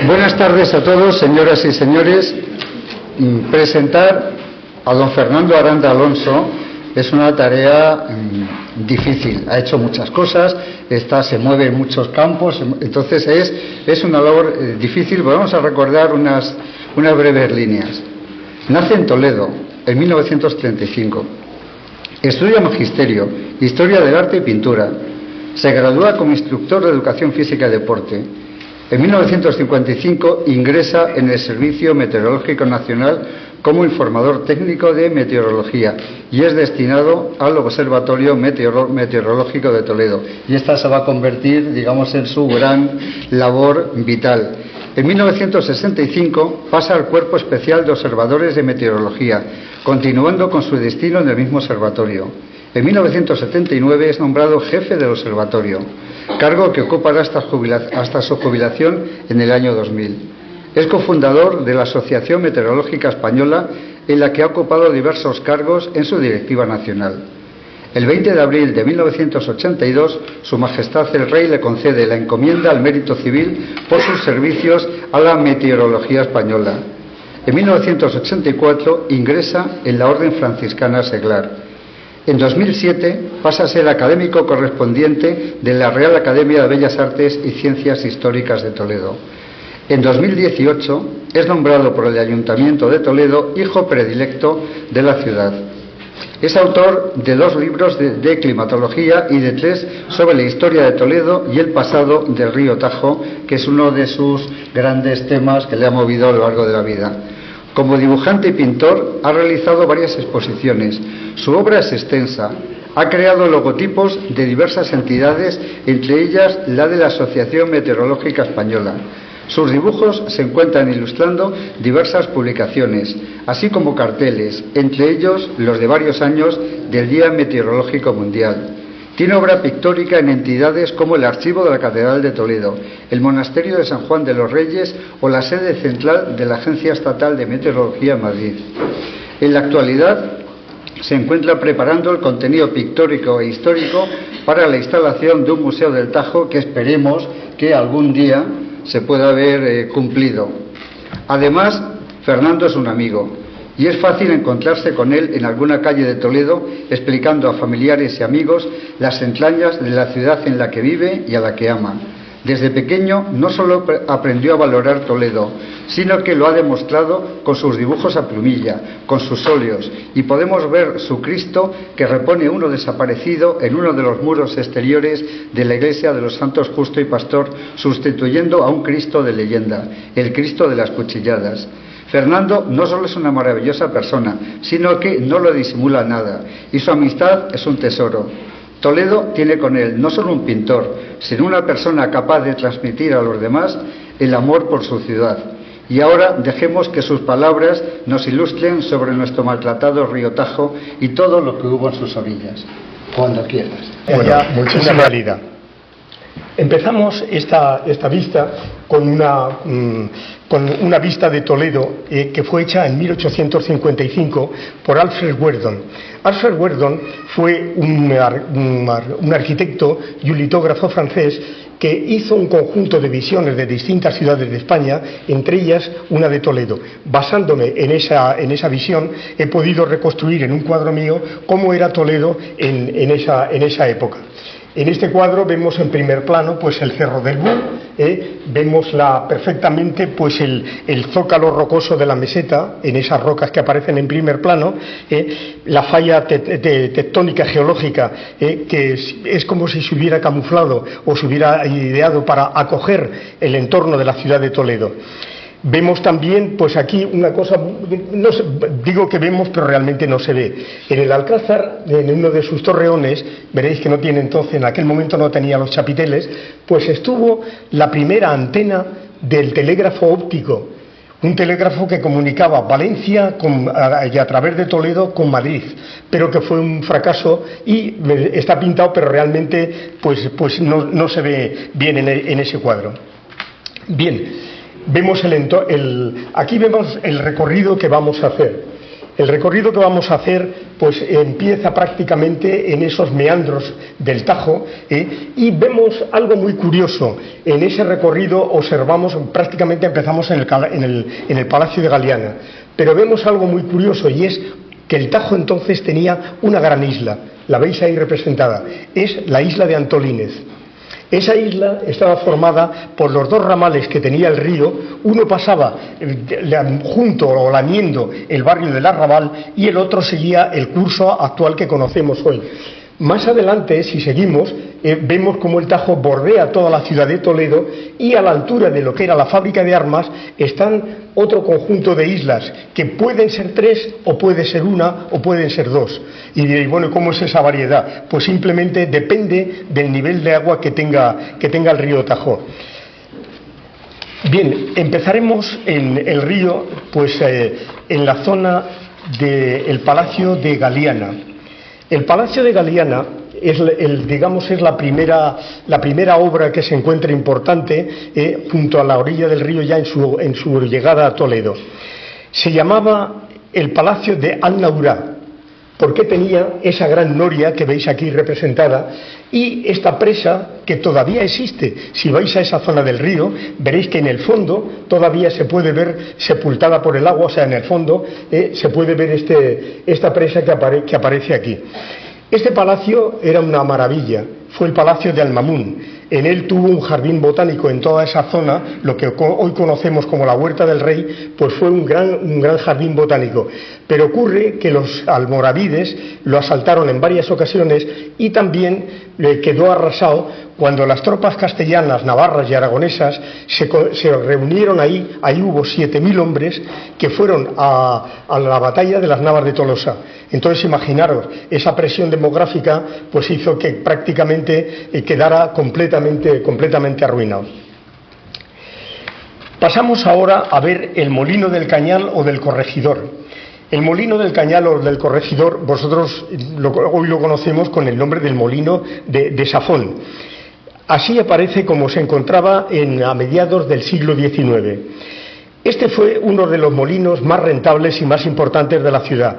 Buenas tardes a todos, señoras y señores. Presentar a don Fernando Aranda Alonso es una tarea difícil. Ha hecho muchas cosas, se mueve en muchos campos, entonces es una labor difícil. Vamos a recordar unas breves líneas. Nace en Toledo en 1935. Estudia Magisterio, Historia del Arte y Pintura. Se gradúa como instructor de Educación Física y Deporte. En 1955 ingresa en el Servicio Meteorológico Nacional como informador técnico de meteorología y es destinado al Observatorio Meteorológico de Toledo. Y esta se va a convertir, digamos, en su gran labor vital. En 1965 pasa al Cuerpo Especial de Observadores de Meteorología, continuando con su destino en el mismo observatorio. En 1979 es nombrado jefe del observatorio, cargo que ocupará hasta su jubilación en el año 2000. Es cofundador de la Asociación Meteorológica Española, en la que ha ocupado diversos cargos en su directiva nacional. El 20 de abril de 1982, Su Majestad el Rey le concede la encomienda al mérito civil por sus servicios a la meteorología española. En 1984 ingresa en la Orden Franciscana Seglar. En 2007 pasa a ser académico correspondiente de la Real Academia de Bellas Artes y Ciencias Históricas de Toledo. En 2018 es nombrado por el Ayuntamiento de Toledo hijo predilecto de la ciudad. Es autor de 2 libros de climatología y de 3 sobre la historia de Toledo y el pasado del río Tajo, que es uno de sus grandes temas que le ha movido a lo largo de la vida. Como dibujante y pintor ha realizado varias exposiciones. Su obra es extensa. Ha creado logotipos de diversas entidades, entre ellas la de la Asociación Meteorológica Española. Sus dibujos se encuentran ilustrando diversas publicaciones, así como carteles, entre ellos los de varios años del Día Meteorológico Mundial. Tiene obra pictórica en entidades como el Archivo de la Catedral de Toledo, el Monasterio de San Juan de los Reyes o la sede central de la Agencia Estatal de Meteorología en Madrid. En la actualidad se encuentra preparando el contenido pictórico e histórico para la instalación de un museo del Tajo que esperemos que algún día se pueda haber cumplido. Además, Fernando es un amigo y es fácil encontrarse con él en alguna calle de Toledo explicando a familiares y amigos las entrañas de la ciudad en la que vive y a la que ama. Desde pequeño no solo aprendió a valorar Toledo, sino que lo ha demostrado con sus dibujos a plumilla, con sus óleos, y podemos ver su Cristo que repone uno desaparecido en uno de los muros exteriores de la iglesia de los Santos Justo y Pastor, sustituyendo a un Cristo de leyenda, el Cristo de las Cuchilladas. Fernando no solo es una maravillosa persona, sino que no lo disimula nada, y su amistad es un tesoro. Toledo tiene con él no solo un pintor, sino una persona capaz de transmitir a los demás el amor por su ciudad. Y ahora dejemos que sus palabras nos ilustren sobre nuestro maltratado río Tajo y todo lo que hubo en sus orillas. Cuando quieras. Bueno, muchísima realidad. Empezamos esta vista con una vista de Toledo que fue hecha en 1855 por Alfred Weldon. Alfred Weldon fue un arquitecto y un litógrafo francés que hizo un conjunto de visiones de distintas ciudades de España, entre ellas una de Toledo. Basándome en esa visión, he podido reconstruir en un cuadro mío cómo era Toledo en esa época. En este cuadro vemos en primer plano pues el Cerro del Bull, vemos perfectamente pues el zócalo rocoso de la meseta en esas rocas que aparecen en primer plano, la falla tectónica geológica que es como si se hubiera camuflado o se hubiera ideado para acoger el entorno de la ciudad de Toledo. Vemos también, pues aquí una cosa, no sé, digo que vemos, pero realmente no se ve. En el Alcázar, en uno de sus torreones, veréis que no tiene entonces, en aquel momento no tenía los chapiteles, pues estuvo la primera antena del telégrafo óptico, un telégrafo que comunicaba Valencia y a través de Toledo con Madrid, pero que fue un fracaso y está pintado, pero realmente pues no se ve bien en ese cuadro. Bien. Vemos aquí vemos el recorrido que vamos a hacer. El recorrido que vamos a hacer pues empieza prácticamente en esos meandros del Tajo, y vemos algo muy curioso. En ese recorrido observamos, prácticamente empezamos en el Palacio de Galiana, pero vemos algo muy curioso, y es que el Tajo entonces tenía una gran isla, la veis ahí representada, es la isla de Antolínez. Esa isla estaba formada por los dos ramales que tenía el río, uno pasaba junto o lamiendo el barrio del Arrabal y el otro seguía el curso actual que conocemos hoy. Más adelante, si seguimos, vemos cómo el Tajo bordea toda la ciudad de Toledo y a la altura de lo que era la fábrica de armas están otro conjunto de islas que pueden ser 3 o puede ser una o pueden ser 2. Y diréis, bueno, ¿cómo es esa variedad? Pues simplemente depende del nivel de agua que tenga el río Tajo. Bien, empezaremos en el río, pues en la zona del Palacio de Galiana. El Palacio de Galiana es, es la primera obra que se encuentra importante junto a la orilla del río ya en su llegada a Toledo. Se llamaba el Palacio de Al-Naurá, porque tenía esa gran noria que veis aquí representada y esta presa que todavía existe. Si vais a esa zona del río, veréis que en el fondo todavía se puede ver sepultada por el agua, o sea, en el fondo se puede ver esta presa que aparece aquí. Este palacio era una maravilla, fue el Palacio de Al-Mamun. En él tuvo un jardín botánico en toda esa zona, lo que hoy conocemos como la Huerta del Rey, pues fue un gran jardín botánico. Pero ocurre que los almorávides lo asaltaron en varias ocasiones y también quedó arrasado cuando las tropas castellanas, navarras y aragonesas se reunieron ahí hubo 7.000 hombres que fueron a la batalla de las Navas de Tolosa. Entonces imaginaros, esa presión demográfica pues hizo que prácticamente quedara completamente arruinado. Pasamos ahora a ver el Molino del Cañal o del Corregidor. El Molino del Cañal o del Corregidor, vosotros hoy lo conocemos con el nombre del Molino de Safón. Así aparece como se encontraba a mediados del siglo XIX. Este fue uno de los molinos más rentables y más importantes de la ciudad,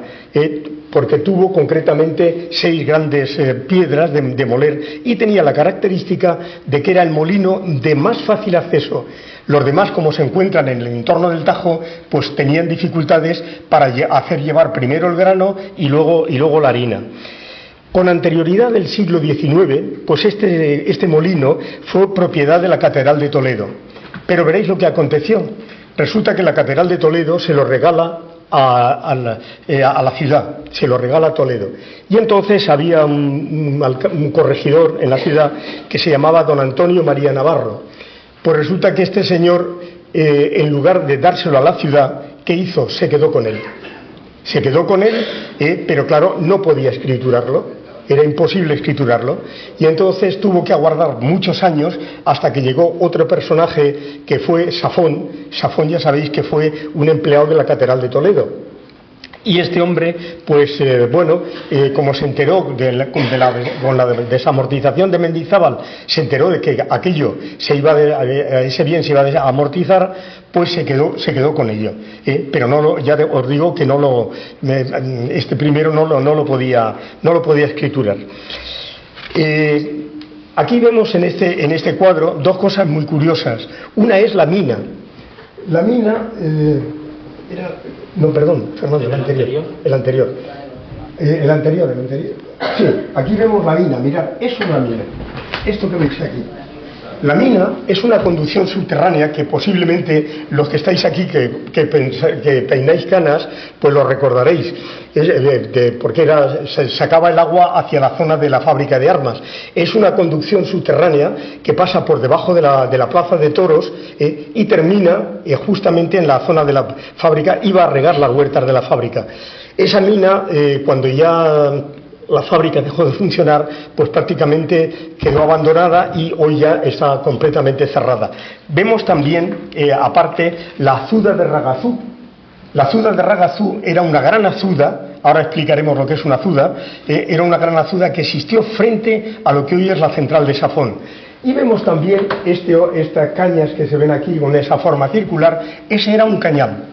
porque tuvo concretamente 6 grandes piedras de moler y tenía la característica de que era el molino de más fácil acceso. Los demás, como se encuentran en el entorno del Tajo, pues tenían dificultades para hacer llevar primero el grano y luego la harina. Con anterioridad del siglo XIX, pues este molino fue propiedad de la Catedral de Toledo. Pero veréis lo que aconteció. Resulta que la Catedral de Toledo se lo regala a la ciudad, se lo regala a Toledo. Y entonces había un corregidor en la ciudad que se llamaba don Antonio María Navarro. Pues resulta que este señor, en lugar de dárselo a la ciudad, ¿qué hizo? Se quedó con él. Se quedó con él, pero claro, no podía escriturarlo. Era imposible escriturarlo y entonces tuvo que aguardar muchos años hasta que llegó otro personaje que fue Safón. Safón ya sabéis que fue un empleado de la Catedral de Toledo. Y este hombre, pues como se enteró con la desamortización de Mendizábal, se enteró de que aquello ese bien se iba a amortizar, pues se quedó con ello. Pero ya os digo que este primero no lo podía escriturar. Aquí vemos en este cuadro 2 cosas muy curiosas. Una es la mina. La mina Fernando, el anterior. Sí, aquí vemos la mina, mirad, es una mina. Esto que veis aquí. La mina es una conducción subterránea que posiblemente los que estáis aquí que peináis canas, pues lo recordaréis, porque se sacaba el agua hacia la zona de la fábrica de armas. Es una conducción subterránea que pasa por debajo de la plaza de toros y termina justamente en la zona de la fábrica y va a regar las huertas de la fábrica. Esa mina, cuando ya la fábrica dejó de funcionar, pues prácticamente quedó abandonada y hoy ya está completamente cerrada. Vemos también, aparte, la azuda de Ragazú. La azuda de Ragazú era una gran azuda, ahora explicaremos lo que es una azuda, era una gran azuda que existió frente a lo que hoy es la central de Safón. Y vemos también estas cañas que se ven aquí con esa forma circular, ese era un cañal.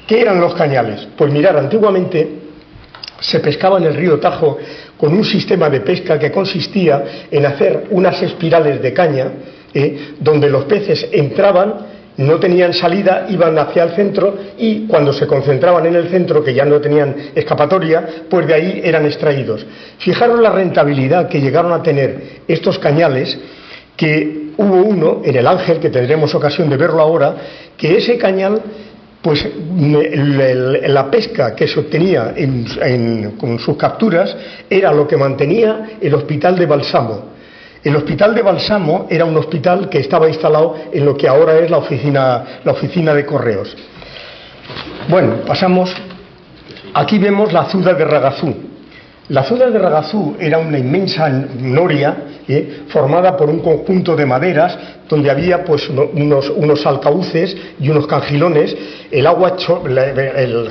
¿Qué eran los cañales? Pues mirad, antiguamente se pescaba en el río Tajo con un sistema de pesca que consistía en hacer unas espirales de caña, donde los peces entraban, no tenían salida, iban hacia el centro y cuando se concentraban en el centro, que ya no tenían escapatoria, pues de ahí eran extraídos. Fijaros la rentabilidad que llegaron a tener estos cañales, que hubo uno en el Ángel, que tendremos ocasión de verlo ahora, que ese cañal, pues la pesca que se obtenía con sus capturas era lo que mantenía el hospital de Balsamo. El hospital de Balsamo era un hospital que estaba instalado en lo que ahora es la oficina de correos. Bueno, pasamos. Aquí vemos la Azuda de Ragazú. La Azuda de Ragazú era una inmensa noria formada por un conjunto de maderas donde había pues unos alcauces y unos cangilones. El agua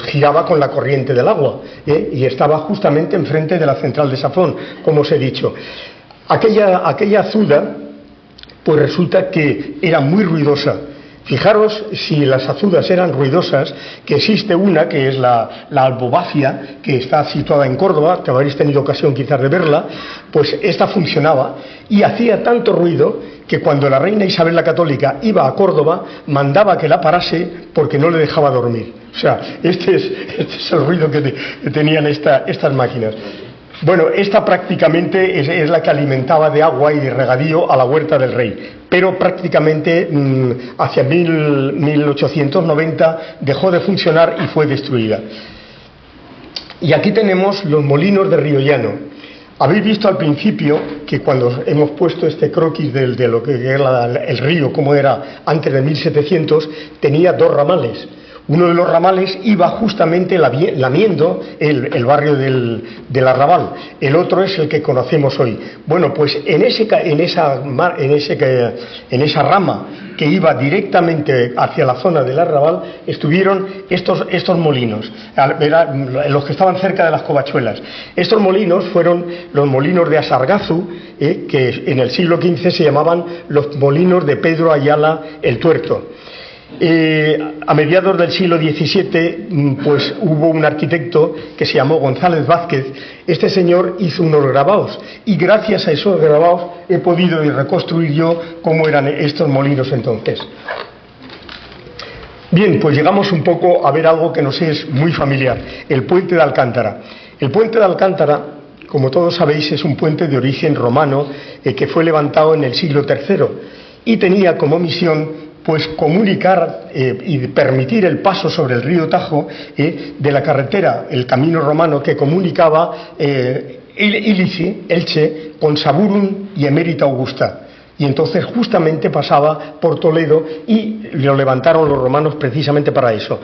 giraba con la corriente del agua y estaba justamente enfrente de la central de Safón, como os he dicho. Aquella azuda, pues resulta que era muy ruidosa. Fijaros si las azudas eran ruidosas, que existe una que es la albobafia, que está situada en Córdoba, que habréis tenido ocasión quizás de verla, pues esta funcionaba y hacía tanto ruido que cuando la reina Isabel la Católica iba a Córdoba, mandaba que la parase porque no le dejaba dormir. O sea, este es el ruido que tenían estas máquinas. Bueno, esta prácticamente es la que alimentaba de agua y de regadío a la Huerta del Rey, pero prácticamente hacia 1890 dejó de funcionar y fue destruida. Y aquí tenemos los molinos de Río Llano. Habéis visto al principio que cuando hemos puesto este croquis de lo que era el río, como era antes de 1700, tenía dos ramales. Uno de los ramales iba justamente lamiendo el barrio del Arrabal. El otro es el que conocemos hoy. Bueno, pues en esa rama que iba directamente hacia la zona del Arrabal estuvieron estos molinos, los que estaban cerca de las covachuelas. Estos molinos fueron los molinos de Asargazu, que en el siglo XV se llamaban los molinos de Pedro Ayala el Tuerto. A mediados del siglo XVII pues hubo un arquitecto que se llamó González Vázquez. Este señor hizo unos grabados y gracias a esos grabados he podido reconstruir yo cómo eran estos molinos entonces. Bien, pues llegamos un poco a ver algo que nos es muy familiar, el puente de Alcántara. El puente de Alcántara, como todos sabéis, es un puente de origen romano que fue levantado en el siglo III y tenía como misión pues comunicar y permitir el paso sobre el río Tajo de la carretera, el camino romano que comunicaba Ilici, Elche, con Saburum y Emérita Augusta. Y entonces justamente pasaba por Toledo y lo levantaron los romanos precisamente para eso.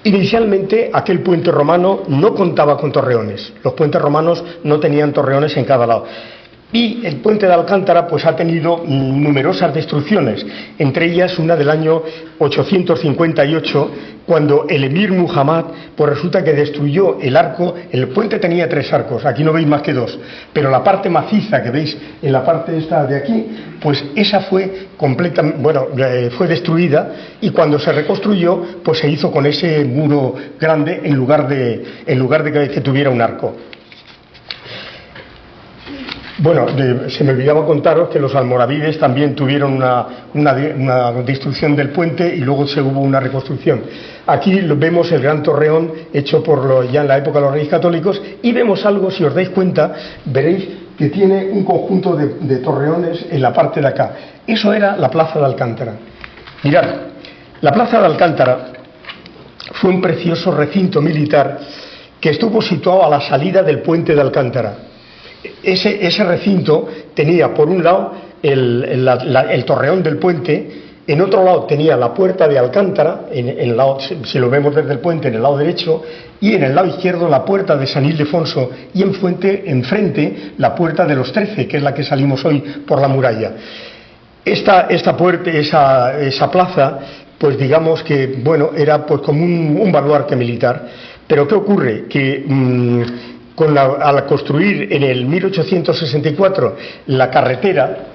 Inicialmente aquel puente romano no contaba con torreones. Los puentes romanos no tenían torreones en cada lado. Y el puente de Alcántara pues ha tenido numerosas destrucciones, entre ellas una del año 858, cuando el emir Muhammad pues resulta que destruyó el arco. El puente tenía 3 arcos, aquí no veis más que 2, pero la parte maciza que veis en la parte esta de aquí, pues esa fue fue destruida, y cuando se reconstruyó pues se hizo con ese muro grande en lugar de que tuviera un arco. Bueno, se me olvidaba contaros que los almoravides también tuvieron una destrucción del puente y luego hubo una reconstrucción. Aquí vemos el gran torreón hecho ya en la época de los Reyes Católicos, y vemos algo, si os dais cuenta, veréis que tiene un conjunto de torreones en la parte de acá. Eso era la Plaza de Alcántara. Mirad, la Plaza de Alcántara fue un precioso recinto militar que estuvo situado a la salida del puente de Alcántara. Ese recinto tenía por un lado el torreón del puente, en otro lado tenía la puerta de Alcántara, si lo vemos desde el puente, en el lado derecho, y en el lado izquierdo la puerta de San Ildefonso, y enfrente la puerta de los 13, que es la que salimos hoy por la muralla. Esta puerta, esa plaza, pues digamos que era pues como un baluarte militar. Pero ¿qué ocurre? Que Al construir en el 1864 la carretera,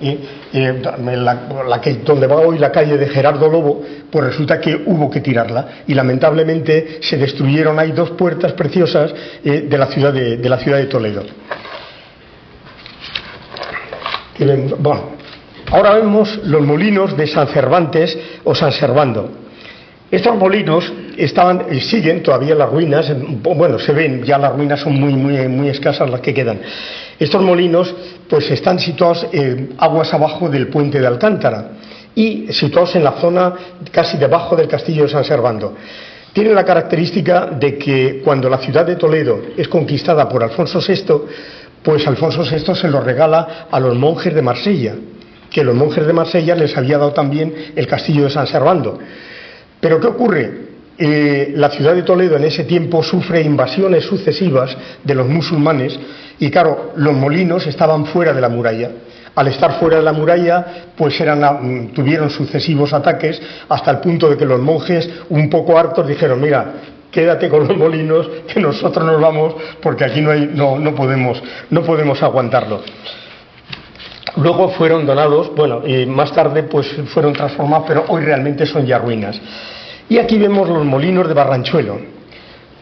donde va hoy la calle de Gerardo Lobo, pues resulta que hubo que tirarla y lamentablemente se destruyeron ahí dos puertas preciosas de la ciudad de Toledo. Bueno, ahora vemos los molinos de San Cervantes o San Servando. Estos molinos siguen todavía las ruinas, bueno, se ven, ya las ruinas son muy escasas las que quedan. Estos molinos pues están situados aguas abajo del puente de Alcántara y situados en la zona casi debajo del castillo de San Servando. Tienen la característica de que cuando la ciudad de Toledo es conquistada por Alfonso VI, pues Alfonso VI se lo regala a los monjes de Marsella, que los monjes de Marsella les había dado también el castillo de San Servando. Pero ¿qué ocurre? La ciudad de Toledo en ese tiempo sufre invasiones sucesivas de los musulmanes y claro, los molinos estaban fuera de la muralla. Al estar fuera de la muralla, pues tuvieron sucesivos ataques hasta el punto de que los monjes, un poco hartos, dijeron: mira, quédate con los molinos, que nosotros nos vamos porque aquí no podemos aguantarlo. Luego fueron donados, bueno, y más tarde pues fueron transformados, pero hoy realmente son ya ruinas. Y aquí vemos los molinos de Barranchuelo.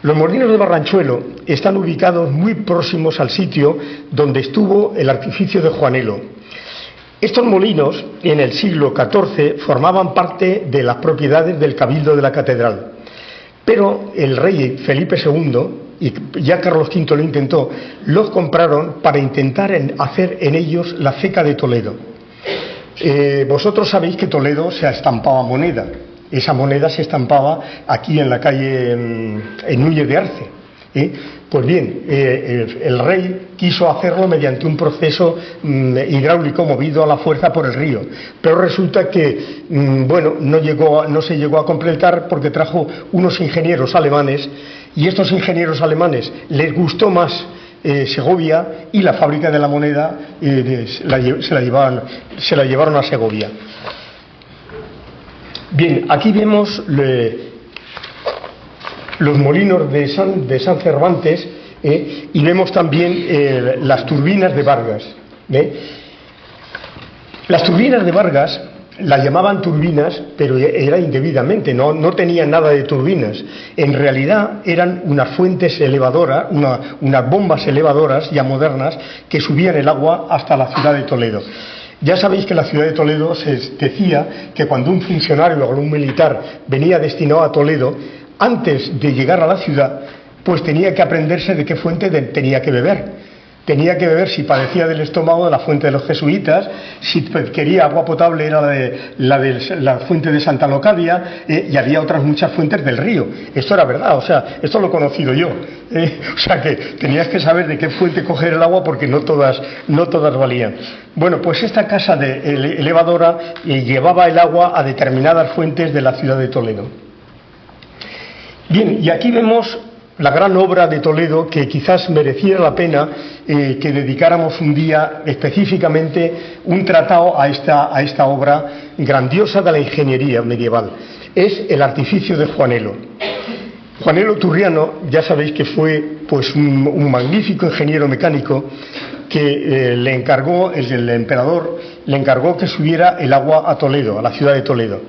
Los molinos de Barranchuelo están ubicados muy próximos al sitio donde estuvo el artificio de Juanelo. Estos molinos, en el siglo XIV, formaban parte de las propiedades del Cabildo de la Catedral. Pero el rey Felipe II, y ya Carlos V lo intentó, los compraron para intentar hacer en ellos la ceca de Toledo. Vosotros sabéis que Toledo se estampaba moneda. Esa moneda se estampaba aquí en la calle en Núñez de Arce. Pues bien, el rey quiso hacerlo mediante un proceso hidráulico movido a la fuerza por el río, pero resulta que no se llegó a completar porque trajo unos ingenieros alemanes y estos ingenieros alemanes les gustó más Segovia y la fábrica de la moneda se la llevaron a Segovia. Bien, aquí vemos los molinos de San Cervantes y vemos también las turbinas de Vargas. Las turbinas de Vargas las llamaban turbinas, pero era indebidamente, no tenían nada de turbinas. En realidad eran unas fuentes elevadoras, unas bombas elevadoras ya modernas que subían el agua hasta la ciudad de Toledo. Ya sabéis que en la ciudad de Toledo se decía que cuando un funcionario o un militar venía destinado a Toledo, antes de llegar a la ciudad, pues tenía que aprenderse de qué fuente tenía que beber. Tenía que beber, si padecía del estómago, de la fuente de los jesuitas; si quería agua potable era la fuente de Santa Locadia, y había otras muchas fuentes del río. Esto era verdad, o sea, esto lo he conocido yo. O sea que tenías que saber de qué fuente coger el agua porque no todas valían. Bueno, pues esta casa elevadora llevaba el agua a determinadas fuentes de la ciudad de Toledo. Bien, y aquí vemos la gran obra de Toledo, que quizás mereciera la pena que dedicáramos un día específicamente un tratado a esta obra grandiosa de la ingeniería medieval. Es el artificio de Juanelo. Juanelo Turriano, ya sabéis que fue pues un magnífico ingeniero mecánico que el emperador le encargó que subiera el agua a Toledo, a la ciudad de Toledo.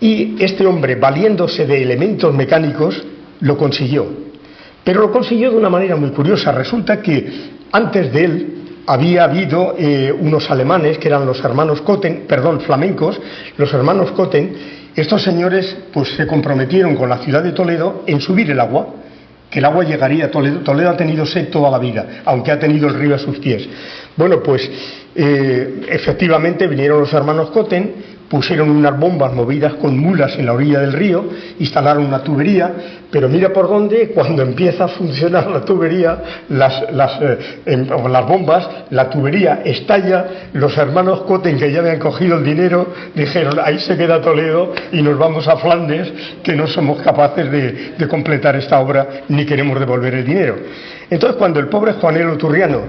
Y este hombre, valiéndose de elementos mecánicos, lo consiguió. Pero lo consiguió de una manera muy curiosa. Resulta que antes de él había habido unos alemanes que eran los hermanos flamencos, los hermanos Cotten. Estos señores pues se comprometieron con la ciudad de Toledo en subir el agua, que el agua llegaría a Toledo. Toledo ha tenido sed toda la vida, aunque ha tenido el río a sus pies. Bueno, pues efectivamente vinieron los hermanos Cotten, pusieron unas bombas movidas con mulas en la orilla del río, instalaron una tubería, pero mira por dónde, cuando empieza a funcionar la tubería, las bombas, la tubería estalla. Los hermanos Cotten, que ya habían cogido el dinero, dijeron: ahí se queda Toledo y nos vamos a Flandes, que no somos capaces de completar esta obra ni queremos devolver el dinero. Entonces, cuando el pobre Juanelo Turriano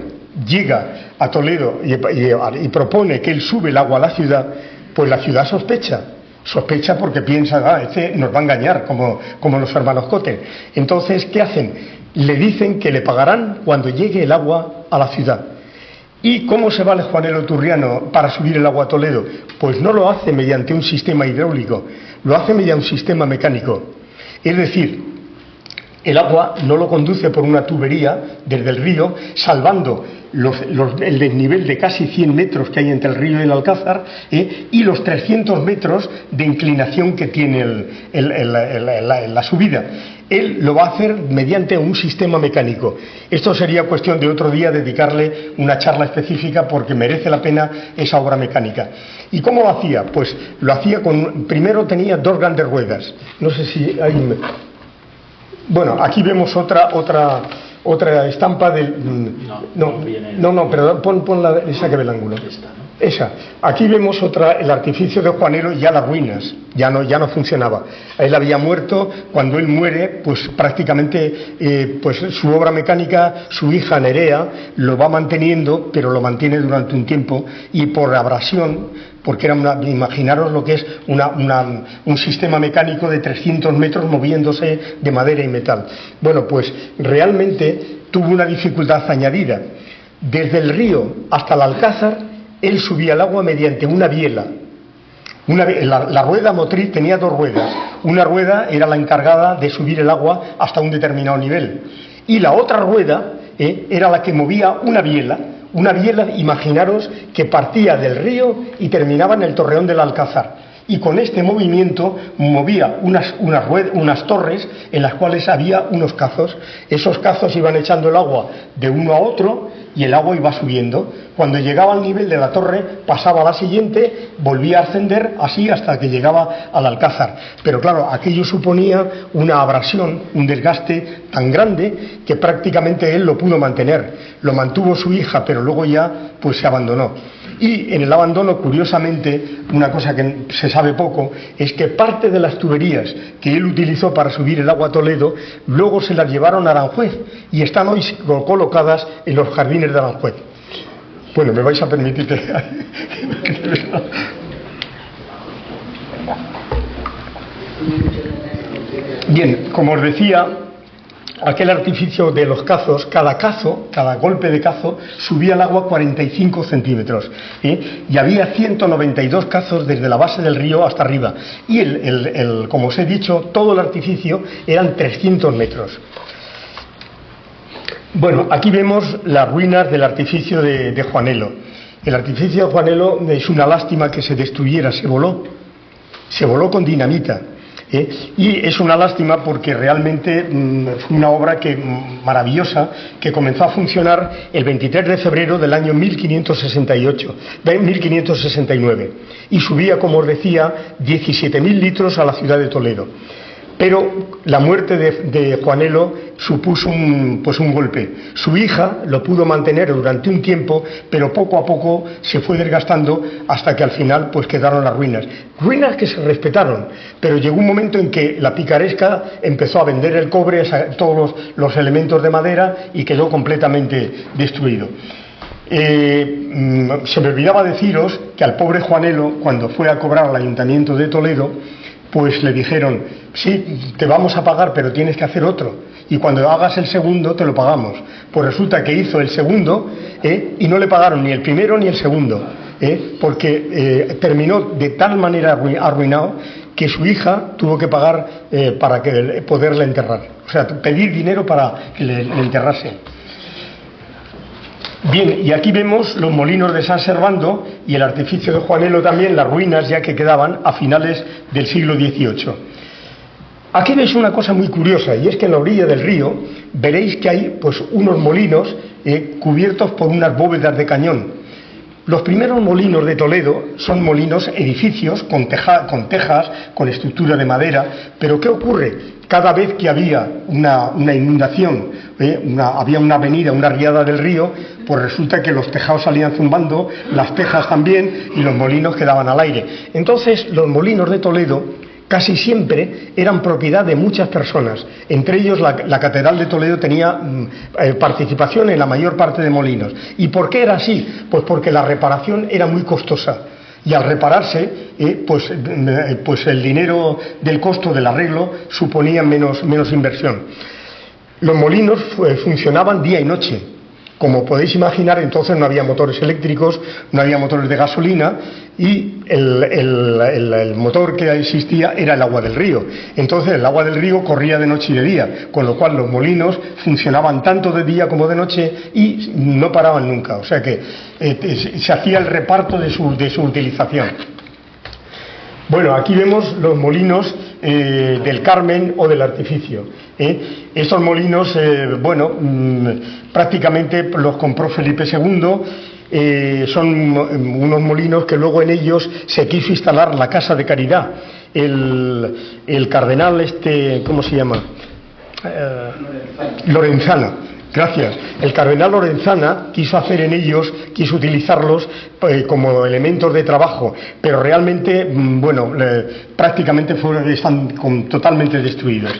llega a Toledo y propone que él sube el agua a la ciudad, pues la ciudad sospecha porque piensa: este nos va a engañar como los hermanos Cotten. Entonces, ¿qué hacen? le dicen que le pagarán cuando llegue el agua a la ciudad. ¿Y cómo se vale Juanelo Turriano para subir el agua a Toledo? Pues no lo hace mediante un sistema hidráulico, lo hace mediante un sistema mecánico. Es decir, el agua no lo conduce por una tubería desde el río, salvando el desnivel de casi 100 metros que hay entre el río y el Alcázar, y los 300 metros de inclinación que tiene la subida. Él lo va a hacer mediante un sistema mecánico. Esto sería cuestión de otro día dedicarle una charla específica porque merece la pena esa obra mecánica. ¿Y cómo lo hacía? Pues lo hacía primero tenía 2 grandes ruedas. No sé si hay... Bueno, aquí vemos otra estampa del... No, perdón, pon esa que ve el ángulo. Esa. Aquí vemos el artificio de Juanelo, ya las ruinas, ya no funcionaba. Él había muerto, cuando él muere, pues prácticamente pues su obra mecánica, su hija Nerea, lo va manteniendo, pero lo mantiene durante un tiempo, y por abrasión, porque imaginaros lo que es un sistema mecánico de 300 metros moviéndose de madera y metal. Bueno, pues realmente tuvo una dificultad añadida. Desde el río hasta el Alcázar, él subía el agua mediante una biela. La rueda motriz tenía 2 ruedas. Una rueda era la encargada de subir el agua hasta un determinado nivel. Y la otra rueda era la que movía una biela. Una biela, imaginaros, que partía del río y terminaba en el torreón del Alcázar. Y con este movimiento movía unas torres en las cuales había unos cazos. Esos cazos iban echando el agua de uno a otro y el agua iba subiendo. Cuando llegaba al nivel de la torre, pasaba a la siguiente, volvía a ascender, así hasta que llegaba al Alcázar. Pero claro, aquello suponía una abrasión, un desgaste tan grande que prácticamente él lo pudo mantener. Lo mantuvo su hija, pero luego ya pues se abandonó. Y en el abandono, curiosamente, una cosa que se sabe poco, es que parte de las tuberías que él utilizó para subir el agua a Toledo, luego se las llevaron a Aranjuez y están hoy colocadas en los jardines de Aranjuez. Bueno, me vais a permitir que... Bien, como os decía, aquel artificio de los cazos, cada golpe de cazo, subía el agua 45 centímetros. Y había 192 cazos desde la base del río hasta arriba. Y como os he dicho, todo el artificio eran 300 metros. Bueno, aquí vemos las ruinas del artificio de Juanelo. El artificio de Juanelo es una lástima que se destruyera, se voló con dinamita. Y es una lástima porque realmente fue una obra maravillosa que comenzó a funcionar el 23 de febrero del año 1569 y subía, como os decía, 17.000 litros a la ciudad de Toledo. Pero la muerte de Juanelo supuso un golpe. Su hija lo pudo mantener durante un tiempo, pero poco a poco se fue desgastando hasta que al final pues quedaron las ruinas. Ruinas que se respetaron, pero llegó un momento en que la picaresca empezó a vender el cobre, todos los elementos de madera y quedó completamente destruido. Se me olvidaba deciros que al pobre Juanelo, cuando fue a cobrar al Ayuntamiento de Toledo, pues le dijeron: sí, te vamos a pagar, pero tienes que hacer otro, y cuando hagas el segundo te lo pagamos. Pues resulta que hizo el segundo y no le pagaron ni el primero ni el segundo, porque terminó de tal manera arruinado que su hija tuvo que pagar para poderle enterrar, o sea, pedir dinero para que le enterrase. Bien, y aquí vemos los molinos de San Servando y el artificio de Juanelo también, las ruinas ya que quedaban a finales del siglo XVIII. Aquí veis una cosa muy curiosa, y es que en la orilla del río veréis que hay pues unos molinos cubiertos por unas bóvedas de cañón. Los primeros molinos de Toledo son molinos, edificios con tejas, con estructura de madera, pero ¿qué ocurre? Cada vez que había una inundación, había una avenida, una riada del río, pues resulta que los tejados salían zumbando, las tejas también, y los molinos quedaban al aire. Entonces, los molinos de Toledo casi siempre eran propiedad de muchas personas. Entre ellos, la Catedral de Toledo tenía participación en la mayor parte de molinos. ¿Y por qué era así? Pues porque la reparación era muy costosa. Y al repararse, pues el dinero del costo del arreglo suponía menos inversión. Los molinos funcionaban día y noche. Como podéis imaginar, entonces no había motores eléctricos, no había motores de gasolina y el motor que existía era el agua del río. Entonces el agua del río corría de noche y de día, con lo cual los molinos funcionaban tanto de día como de noche y no paraban nunca. O sea que se hacía el reparto de su utilización. Bueno, aquí vemos los molinos del Carmen o del Artificio. Estos molinos, prácticamente los compró Felipe II. Son unos molinos que luego en ellos se quiso instalar la Casa de Caridad. El cardenal, ¿cómo se llama? Lorenzana. Gracias. El cardenal Lorenzana quiso hacer en ellos, quiso utilizarlos como elementos de trabajo, pero realmente, prácticamente están totalmente destruidos.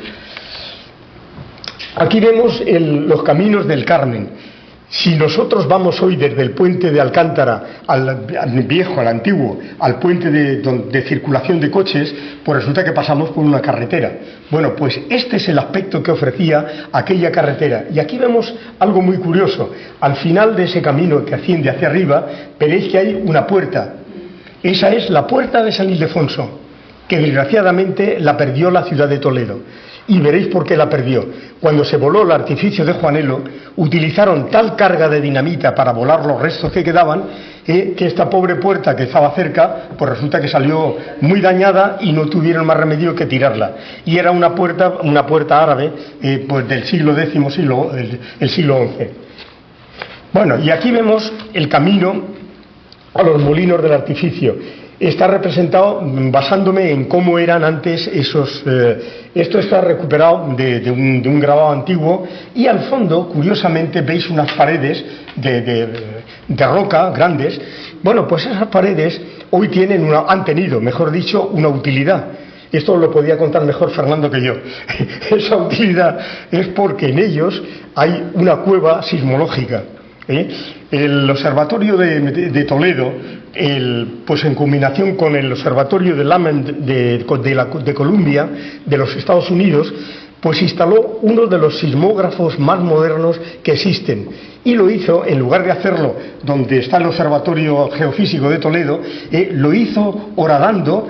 Aquí vemos los caminos del Carmen. Si nosotros vamos hoy desde el puente de Alcántara al viejo, al antiguo, al puente de circulación de coches, pues resulta que pasamos por una carretera. Bueno, pues este es el aspecto que ofrecía aquella carretera. Y aquí vemos algo muy curioso. Al final de ese camino que asciende hacia arriba, veréis que hay una puerta. Esa es la puerta de San Ildefonso, que desgraciadamente la perdió la ciudad de Toledo. Y veréis por qué la perdió. Cuando se voló el Artificio de Juanelo, utilizaron tal carga de dinamita para volar los restos que quedaban, que esta pobre puerta que estaba cerca, pues resulta que salió muy dañada y no tuvieron más remedio que tirarla. Y era una puerta árabe, pues del siglo X, el siglo XI. Bueno, y aquí vemos el camino a los molinos del Artificio. Está representado basándome en cómo eran antes esos. Esto está recuperado de un grabado antiguo y al fondo, curiosamente, veis unas paredes de roca grandes. Bueno, pues esas paredes hoy han tenido, mejor dicho, una utilidad. Esto lo podía contar mejor Fernando que yo. Esa utilidad es porque en ellos hay una cueva sismológica. El observatorio de Toledo, pues en combinación con el observatorio de Lament de Columbia, de los Estados Unidos, pues instaló uno de los sismógrafos más modernos que existen. Y lo hizo, en lugar de hacerlo donde está el Observatorio Geofísico de Toledo, lo hizo horadando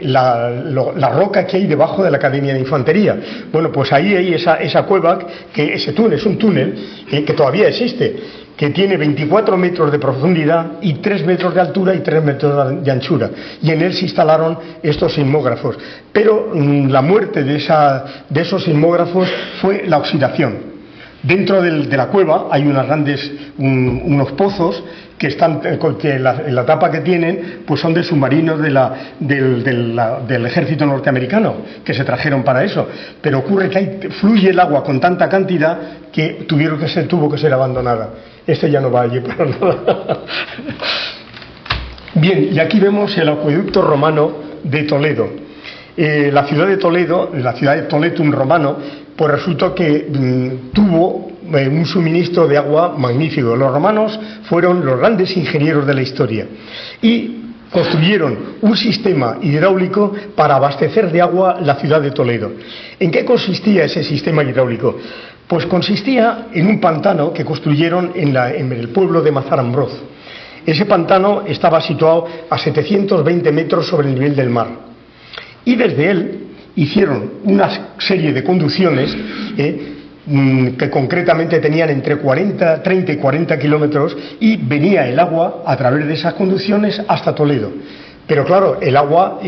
la roca que hay debajo de la Academia de Infantería. Bueno, pues ahí hay esa cueva, que ese túnel es un túnel que todavía existe, que tiene 24 metros de profundidad y 3 metros de altura y 3 metros de anchura. Y en él se instalaron estos sismógrafos. Pero la muerte de esos sismógrafos fue la oxidación. Dentro de la cueva hay unos pozos que la tapa que tienen pues son de submarinos del ejército norteamericano que se trajeron para eso, pero ocurre que fluye el agua con tanta cantidad que tuvo que ser abandonada. Ya no va allí para nada. Bien, y aquí vemos el acueducto romano de Toledo. La ciudad de Toledo, la ciudad de Toletum romano, pues resulta que tuvo un suministro de agua magnífico. Los romanos fueron los grandes ingenieros de la historia y construyeron un sistema hidráulico para abastecer de agua la ciudad de Toledo. ¿En qué consistía ese sistema hidráulico? Pues consistía en un pantano que construyeron en el pueblo de Mazarambroz. Ese pantano estaba situado a 720 metros sobre el nivel del mar. Y desde él hicieron una serie de conducciones que concretamente tenían entre 30 y 40 kilómetros y venía el agua a través de esas conducciones hasta Toledo. Pero claro, el agua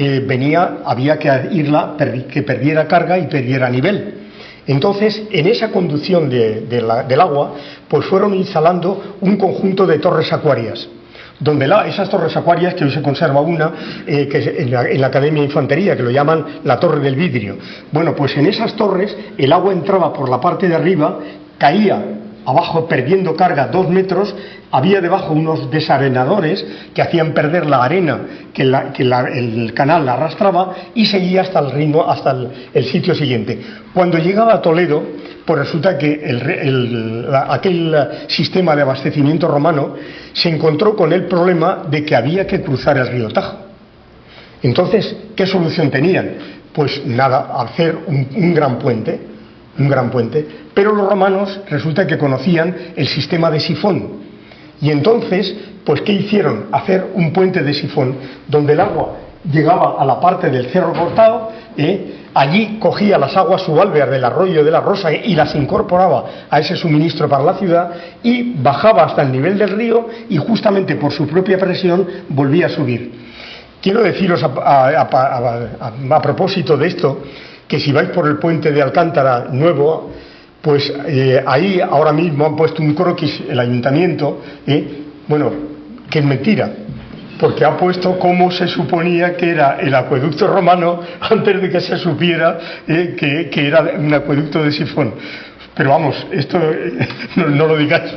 había que perdiera carga y perdiera nivel. Entonces, en esa conducción del agua, pues fueron instalando un conjunto de torres acuarias, donde esas torres acuarias, que hoy se conserva una, que es en la Academia de Infantería, que lo llaman la Torre del Vidrio. Bueno, pues en esas torres el agua entraba por la parte de arriba, caía abajo perdiendo carga 2 metros, había debajo unos desarenadores que hacían perder la arena que el canal la arrastraba y seguía hasta el sitio siguiente. Cuando llegaba a Toledo, pues resulta que aquel sistema de abastecimiento romano se encontró con el problema de que había que cruzar el río Tajo. Entonces, ¿qué solución tenían? Pues nada, hacer un gran puente. un gran puente. Pero los romanos resulta que conocían el sistema de sifón. Y entonces, pues ¿qué hicieron? Hacer un puente de sifón donde el agua llegaba a la parte del cerro cortado, allí cogía las aguas subalveas del arroyo de la Rosa y las incorporaba a ese suministro para la ciudad y bajaba hasta el nivel del río y justamente por su propia presión volvía a subir. Quiero deciros a propósito de esto, que si vais por el puente de Alcántara nuevo, pues ahí ahora mismo han puesto un croquis el ayuntamiento, bueno, que es mentira, porque ha puesto cómo se suponía que era el acueducto romano antes de que se supiera que era un acueducto de sifón. Pero vamos, esto no lo digáis.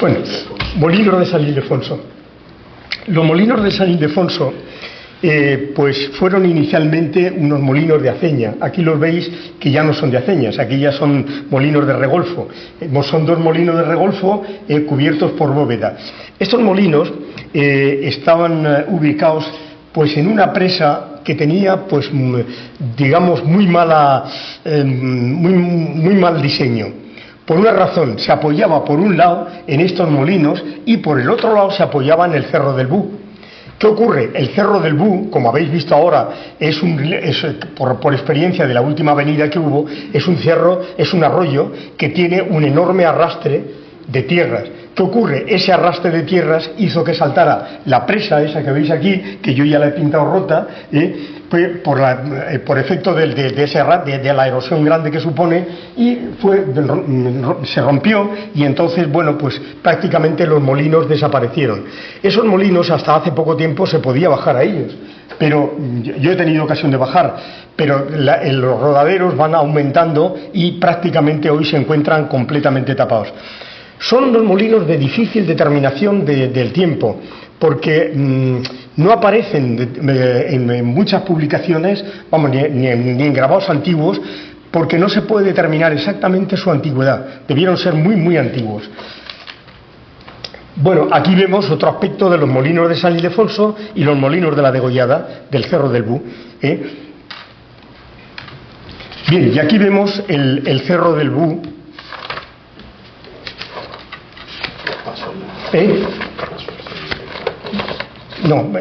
Bueno, molinos de San Ildefonso. Los molinos de San Ildefonso pues fueron inicialmente unos molinos de aceña. Aquí los veis que ya no son de aceñas, aquí ya son molinos de regolfo. Son dos molinos de regolfo cubiertos por bóveda. Estos molinos estaban ubicados pues en una presa que tenía pues digamos muy mal diseño. Por una razón, se apoyaba por un lado en estos molinos y por el otro lado se apoyaba en el Cerro del Bú. ¿Qué ocurre? El Cerro del Bú, como habéis visto ahora, por experiencia de la última avenida que hubo, es un cerro, es un arroyo que tiene un enorme arrastre de tierras. ¿Qué ocurre? Ese arrastre de tierras hizo que saltara la presa esa que veis aquí, que yo ya la he pintado rota, por efecto de la erosión grande que supone, y se rompió, y entonces, bueno, pues prácticamente los molinos desaparecieron. Esos molinos hasta hace poco tiempo se podía bajar a ellos, pero yo he tenido ocasión de bajar, pero los rodaderos van aumentando y prácticamente hoy se encuentran completamente tapados. Son unos molinos de difícil determinación del tiempo, porque no aparecen en muchas publicaciones, vamos, ni en grabados antiguos, porque no se puede determinar exactamente su antigüedad. Debieron ser muy, muy antiguos. Bueno, aquí vemos otro aspecto de los molinos de San Ildefonso y los molinos de la Degollada, del Cerro del Bú. Bien, y aquí vemos el Cerro del Bú. No,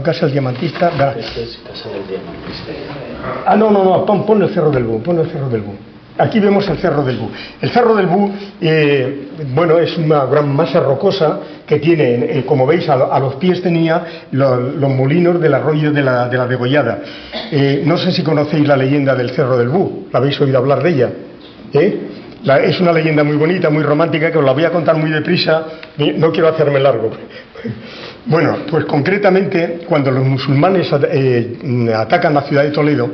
Casa del Diamantista. Este es Casa del Diamantista. No, pon el Cerro del Bú, pon el Cerro del Bú. Aquí vemos el Cerro del Bú. El Cerro del Bú, bueno, es una gran masa rocosa que tiene, como veis, a los pies tenía los molinos del arroyo de la Degollada. No sé si conocéis la leyenda del Cerro del Bú, ¿la habéis oído hablar de ella? Es una leyenda muy bonita, muy romántica, que os la voy a contar muy deprisa, no quiero hacerme largo. Bueno, pues concretamente, cuando los musulmanes atacan la ciudad de Toledo,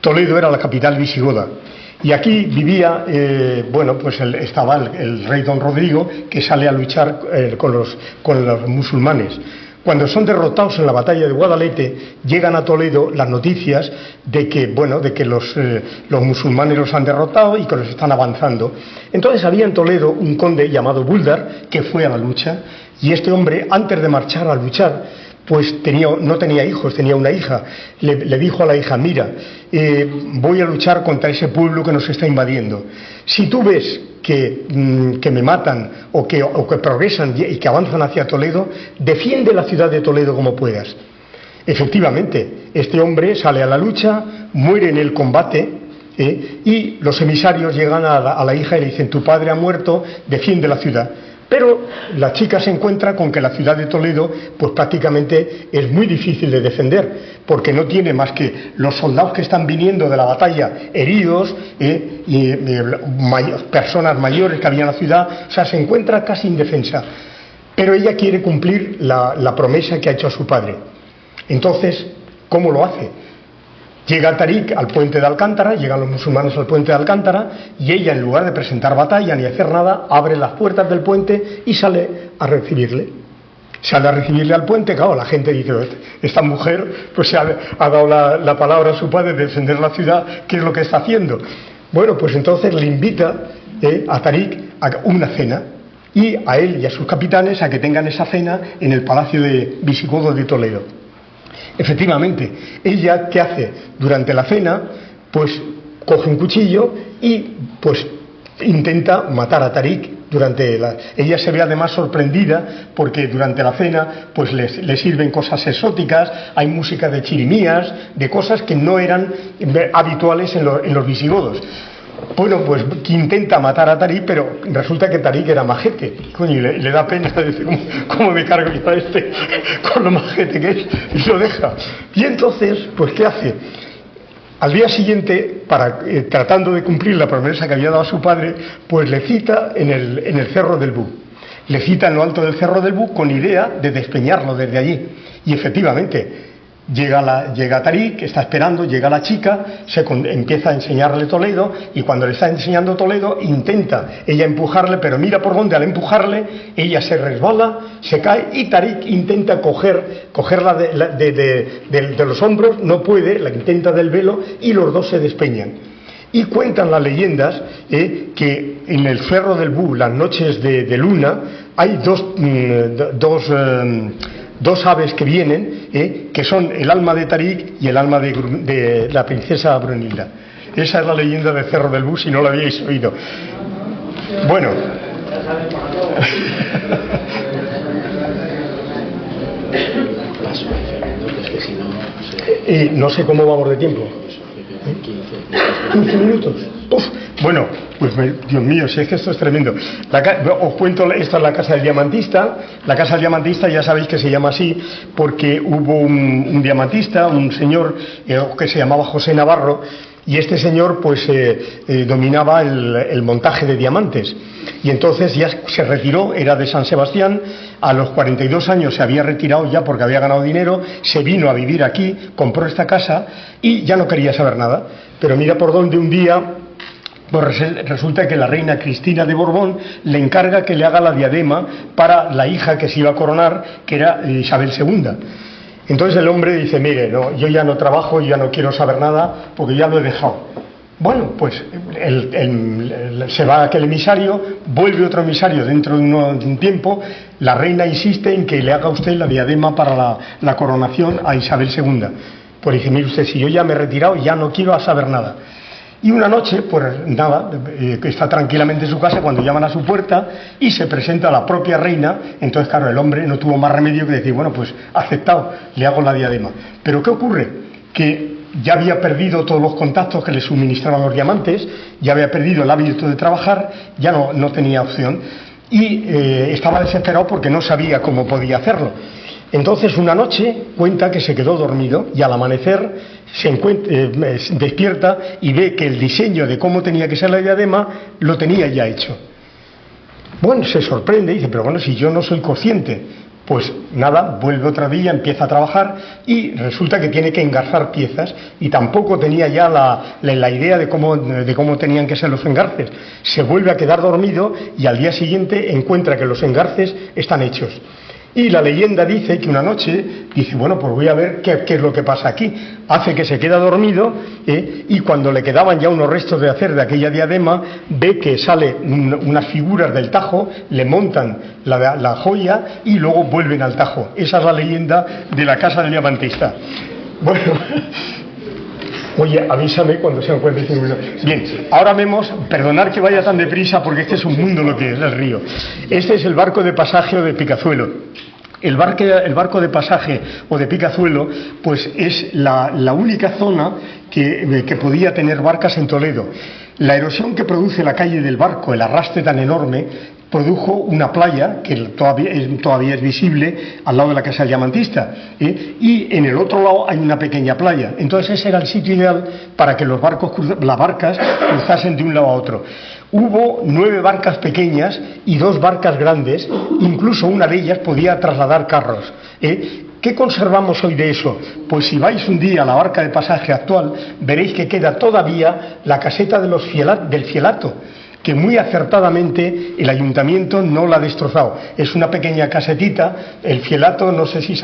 Toledo era la capital visigoda. Y aquí vivía, bueno, pues estaba el rey Don Rodrigo, que sale a luchar con los musulmanes. Cuando son derrotados en la batalla de Guadalete, llegan a Toledo las noticias de que, bueno, de que los musulmanes los han derrotado y que los están avanzando. Entonces había en Toledo un conde llamado Búldar que fue a la lucha, y este hombre, antes de marchar a luchar, pues no tenía hijos, tenía una hija. Le dijo a la hija: mira, voy a luchar contra ese pueblo que nos está invadiendo. Si tú ves que me matan o que progresan y que avanzan hacia Toledo, defiende la ciudad de Toledo como puedas. Efectivamente, este hombre sale a la lucha, muere en el combate, y los emisarios llegan a la hija y le dicen: tu padre ha muerto, defiende la ciudad. Pero la chica se encuentra con que la ciudad de Toledo pues prácticamente es muy difícil de defender, porque no tiene más que los soldados que están viniendo de la batalla heridos, y personas mayores que había en la ciudad. O sea, se encuentra casi indefensa. Pero ella quiere cumplir la promesa que ha hecho a su padre. Entonces, ¿cómo lo hace? Llega Tarik al puente de Alcántara, llegan los musulmanes al puente de Alcántara, y ella, en lugar de presentar batalla ni hacer nada, abre las puertas del puente y sale a recibirle. Sale a recibirle al puente. Claro, la gente dice: esta mujer pues se ha dado la palabra a su padre de defender la ciudad, ¿qué es lo que está haciendo? Bueno, pues entonces le invita a Tarik a una cena. y a él y a sus capitanes a que tengan esa cena en el Palacio de Visigodo de Toledo. Efectivamente, ella, ¿qué hace? Durante la cena, pues coge un cuchillo y pues intenta matar a Tarik. Ella se ve además sorprendida porque durante la cena pues le sirven cosas exóticas, hay música de chirimías, de cosas que no eran habituales en los visigodos. Bueno, pues que intenta matar a Tarik, pero resulta que Tarik era majete. Coño, y le da pena decir, ¿cómo me cargo yo a este con lo majete que es? Y lo deja. Y entonces, pues ¿qué hace? Al día siguiente, tratando de cumplir la promesa que había dado a su padre, pues le cita en el Cerro del Bú. Le cita en lo alto del Cerro del Bú con idea de despeñarlo desde allí. Y efectivamente, llega Tarik, está esperando, llega la chica, empieza a enseñarle Toledo, y cuando le está enseñando Toledo, intenta ella empujarle, pero mira por dónde al empujarle, ella se resbala, se cae, y Tarik intenta cogerla de los hombros, no puede, la intenta del velo, y los dos se despeñan. Y cuentan las leyendas que en el Cerro del Bú, las noches de luna, hay dos aves que vienen, que son el alma de Tarik y el alma de la princesa Brunilda. Esa es la leyenda del Cerro del Bú, si no la habíais oído. Bueno. No sé cómo vamos de tiempo. 15 minutos. Uf. Bueno, pues Dios mío, si es que esto es tremendo. Os cuento, esta es la Casa del Diamantista. La Casa del Diamantista ya sabéis que se llama así porque hubo un diamantista, un señor que se llamaba José Navarro, y este señor pues dominaba el montaje de diamantes. Y entonces ya se retiró, era de San Sebastián, a los 42 años se había retirado ya porque había ganado dinero, se vino a vivir aquí, compró esta casa y ya no quería saber nada. Pero mira por dónde un día, pues resulta que la reina Cristina de Borbón le encarga que le haga la diadema para la hija que se iba a coronar, que era Isabel II. Entonces el hombre dice, mire, no, yo ya no trabajo, yo ya no quiero saber nada porque ya lo he dejado. Bueno, pues se va aquel emisario, vuelve otro emisario dentro de un tiempo, la reina insiste en que le haga usted la diadema para la coronación a Isabel II. Pues dice, mire usted, si yo ya me he retirado, ya no quiero saber nada. Y una noche, pues nada, está tranquilamente en su casa cuando llaman a su puerta y se presenta la propia reina. Entonces, claro, el hombre no tuvo más remedio que decir, bueno, pues aceptado, le hago la diadema. Pero ¿qué ocurre? Que ya había perdido todos los contactos que le suministraban los diamantes, ya había perdido el hábito de trabajar, ya no tenía opción y estaba desesperado porque no sabía cómo podía hacerlo. Entonces una noche cuenta que se quedó dormido y al amanecer despierta y ve que el diseño de cómo tenía que ser la diadema lo tenía ya hecho. Bueno, se sorprende y dice, pero bueno, si yo no soy consciente. Pues nada, vuelve otra día, empieza a trabajar y resulta que tiene que engarzar piezas y tampoco tenía ya la idea de cómo tenían que ser los engarces. Se vuelve a quedar dormido y al día siguiente encuentra que los engarces están hechos. Y la leyenda dice que una noche dice, bueno, pues voy a ver qué es lo que pasa aquí. Hace que se queda dormido y cuando le quedaban ya unos restos de hacer de aquella diadema, ve que sale unas figuras del Tajo, le montan la joya y luego vuelven al Tajo. Esa es la leyenda de la Casa del Diamantista. Bueno, oye, avísame cuando sean 45 minutos. Bien, ahora vemos, perdonad que vaya tan deprisa porque este es un mundo lo que es el río. Este es el barco de pasaje o de Picazuelo. El barco de pasaje o de Picazuelo pues es la única zona que podía tener barcas en Toledo. La erosión que produce la calle del barco, el arrastre tan enorme, produjo una playa que todavía es visible al lado de la Casa del Diamantista, y en el otro lado hay una pequeña playa. Entonces ese era el sitio ideal para que las barcas cruzasen de un lado a otro. Hubo 9 barcas pequeñas y 2 barcas grandes, incluso una de ellas podía trasladar carros. ¿Qué conservamos hoy de eso? Pues si vais un día a la barca de pasaje actual, veréis que queda todavía la caseta del Fielato, que muy acertadamente el ayuntamiento no la ha destrozado. Es una pequeña casetita. El Fielato, no sé si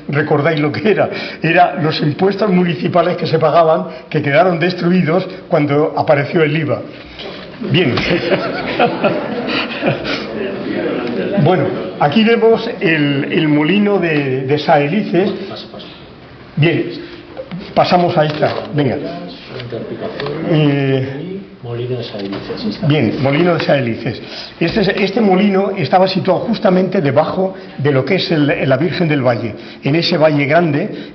recordáis lo que era los impuestos municipales que se pagaban, que quedaron destruidos cuando apareció el IVA. Bien. Bueno, aquí vemos el molino de Saelices. Bien, pasamos a esta. Venga. Molino de Saelices. Bien, molino de Saelices. Este molino estaba situado justamente debajo de lo que es la Virgen del Valle. En ese valle grande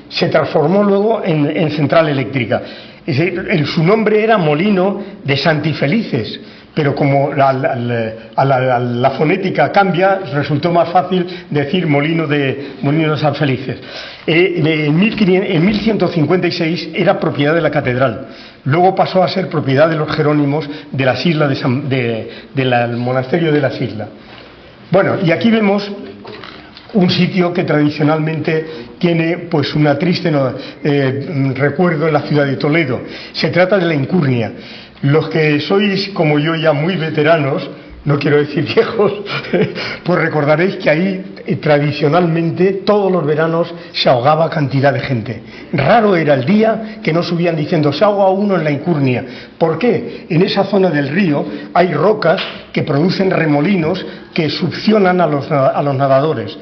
se transformó luego en central eléctrica. Su nombre era Molino de Santifelices, pero como la fonética cambia, resultó más fácil decir Molino de San Felices. En 1156 era propiedad de la catedral. Luego pasó a ser propiedad de los jerónimos de las islas del monasterio de las islas. Bueno, y aquí vemos un sitio que tradicionalmente tiene pues una triste recuerdo en la ciudad de Toledo. Se trata de la Incurnia. Los que sois como yo ya muy veteranos, no quiero decir viejos, pues recordaréis que ahí tradicionalmente todos los veranos se ahogaba cantidad de gente. Raro era el día que no subían diciendo se ahoga uno en la Incurnia. ¿Por qué? En esa zona del río hay rocas que producen remolinos que succionan a los nadadores.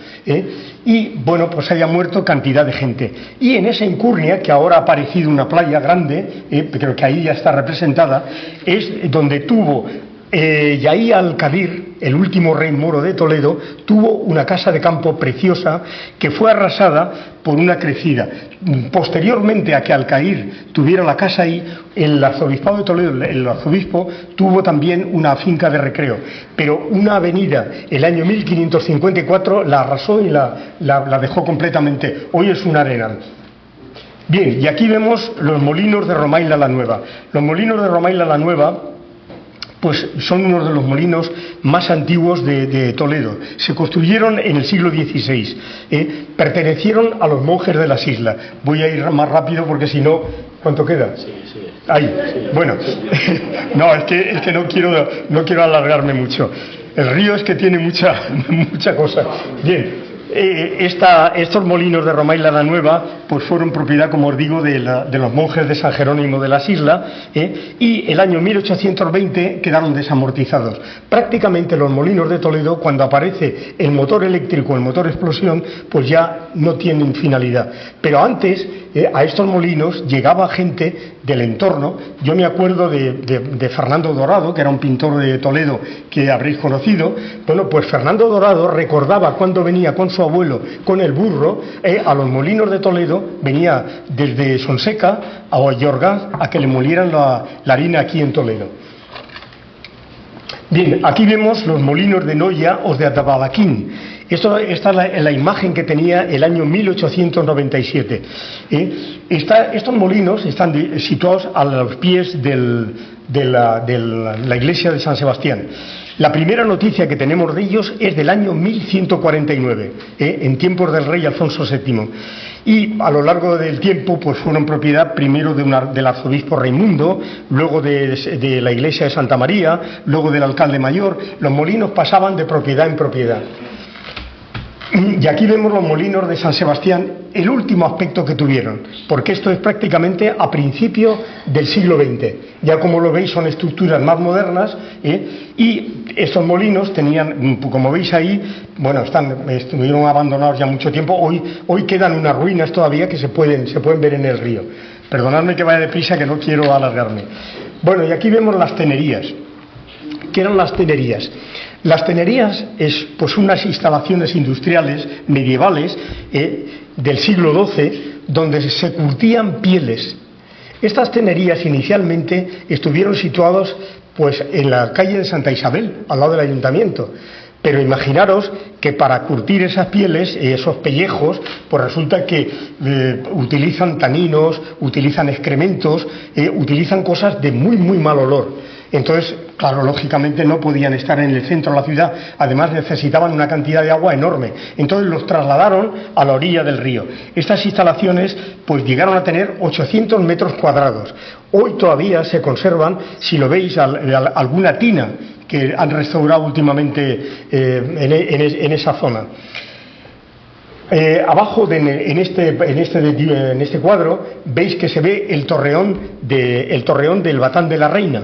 Y bueno, pues haya muerto cantidad de gente. Y en esa Incurnia, que ahora ha aparecido una playa grande, pero que ahí ya está representada, es donde tuvo Yahí al-Kadir, el último rey moro de Toledo, tuvo una casa de campo preciosa que fue arrasada por una crecida. Posteriormente a que Al-Kadir tuviera la casa ahí, el arzobispado de Toledo, el arzobispo, tuvo también una finca de recreo, pero una avenida, el año 1554, la arrasó y la dejó completamente. Hoy es un arenal. Bien, y aquí vemos los molinos de Romaila la Nueva. Los molinos de Romaila la Nueva pues son uno de los molinos más antiguos de Toledo. Se construyeron en el siglo XVI. Pertenecieron a los monjes de las islas. Voy a ir más rápido porque si no, ¿cuánto queda? Sí. Ahí. Bueno, no, es que no quiero alargarme mucho. El río es que tiene mucha cosa. Bien. Estos molinos de Romaila la Nueva pues fueron propiedad, como os digo, de los monjes de San Jerónimo de las Islas, y el año 1820 quedaron desamortizados. Prácticamente los molinos de Toledo, cuando aparece el motor eléctrico, el motor explosión, pues ya no tienen finalidad. Pero antes a estos molinos llegaba gente del entorno. Yo me acuerdo de Fernando Dorado, que era un pintor de Toledo que habréis conocido. Bueno, pues Fernando Dorado recordaba cuando venía con su abuelo con el burro a los molinos de Toledo, venía desde Sonseca a Orgaz a que le molieran la harina aquí en Toledo. Bien, aquí vemos los molinos de Noya o de Atabalaquín. Esta es la imagen que tenía el año 1897. Estos molinos están situados a los pies de la iglesia de San Sebastián. La primera noticia que tenemos de ellos es del año 1149, en tiempos del rey Alfonso VII. Y a lo largo del tiempo pues fueron propiedad primero del arzobispo Raimundo, luego de la iglesia de Santa María, luego del alcalde mayor. Los molinos pasaban de propiedad en propiedad. Y aquí vemos los molinos de San Sebastián, el último aspecto que tuvieron, porque esto es prácticamente a principios del siglo XX. Ya como lo veis son estructuras más modernas, y estos molinos tenían, como veis ahí, bueno, estuvieron abandonados ya mucho tiempo. Hoy quedan unas ruinas todavía que se pueden ver en el río. Perdonadme que vaya deprisa, que no quiero alargarme. Bueno, y aquí vemos las tenerías. ¿Qué eran las tenerías? Las tenerías es pues unas instalaciones industriales medievales del siglo XII donde se curtían pieles. Estas tenerías inicialmente estuvieron situadas pues en la calle de Santa Isabel, al lado del ayuntamiento. Pero imaginaros que para curtir esas pieles, esos pellejos, pues resulta que utilizan taninos, utilizan excrementos, utilizan cosas de muy mal olor. Entonces, claro, lógicamente no podían estar en el centro de la ciudad, además necesitaban una cantidad de agua enorme. Entonces los trasladaron a la orilla del río. Estas instalaciones pues llegaron a tener 800 metros cuadrados. Hoy todavía se conservan, si lo veis, alguna tina que han restaurado últimamente en esa zona. Abajo en este cuadro veis que se ve el torreón del Batán de la Reina.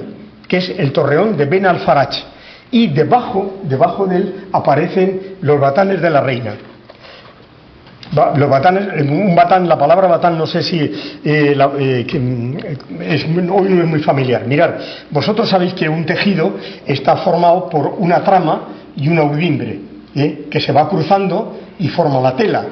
que es el torreón de Ben Alfarach, y debajo de él aparecen los batanes de la reina. Los batanes, un batán, la palabra batán no sé si hoy no es muy familiar. Mirad, vosotros sabéis que un tejido está formado por una trama y una urdimbre, que se va cruzando y forma la tela,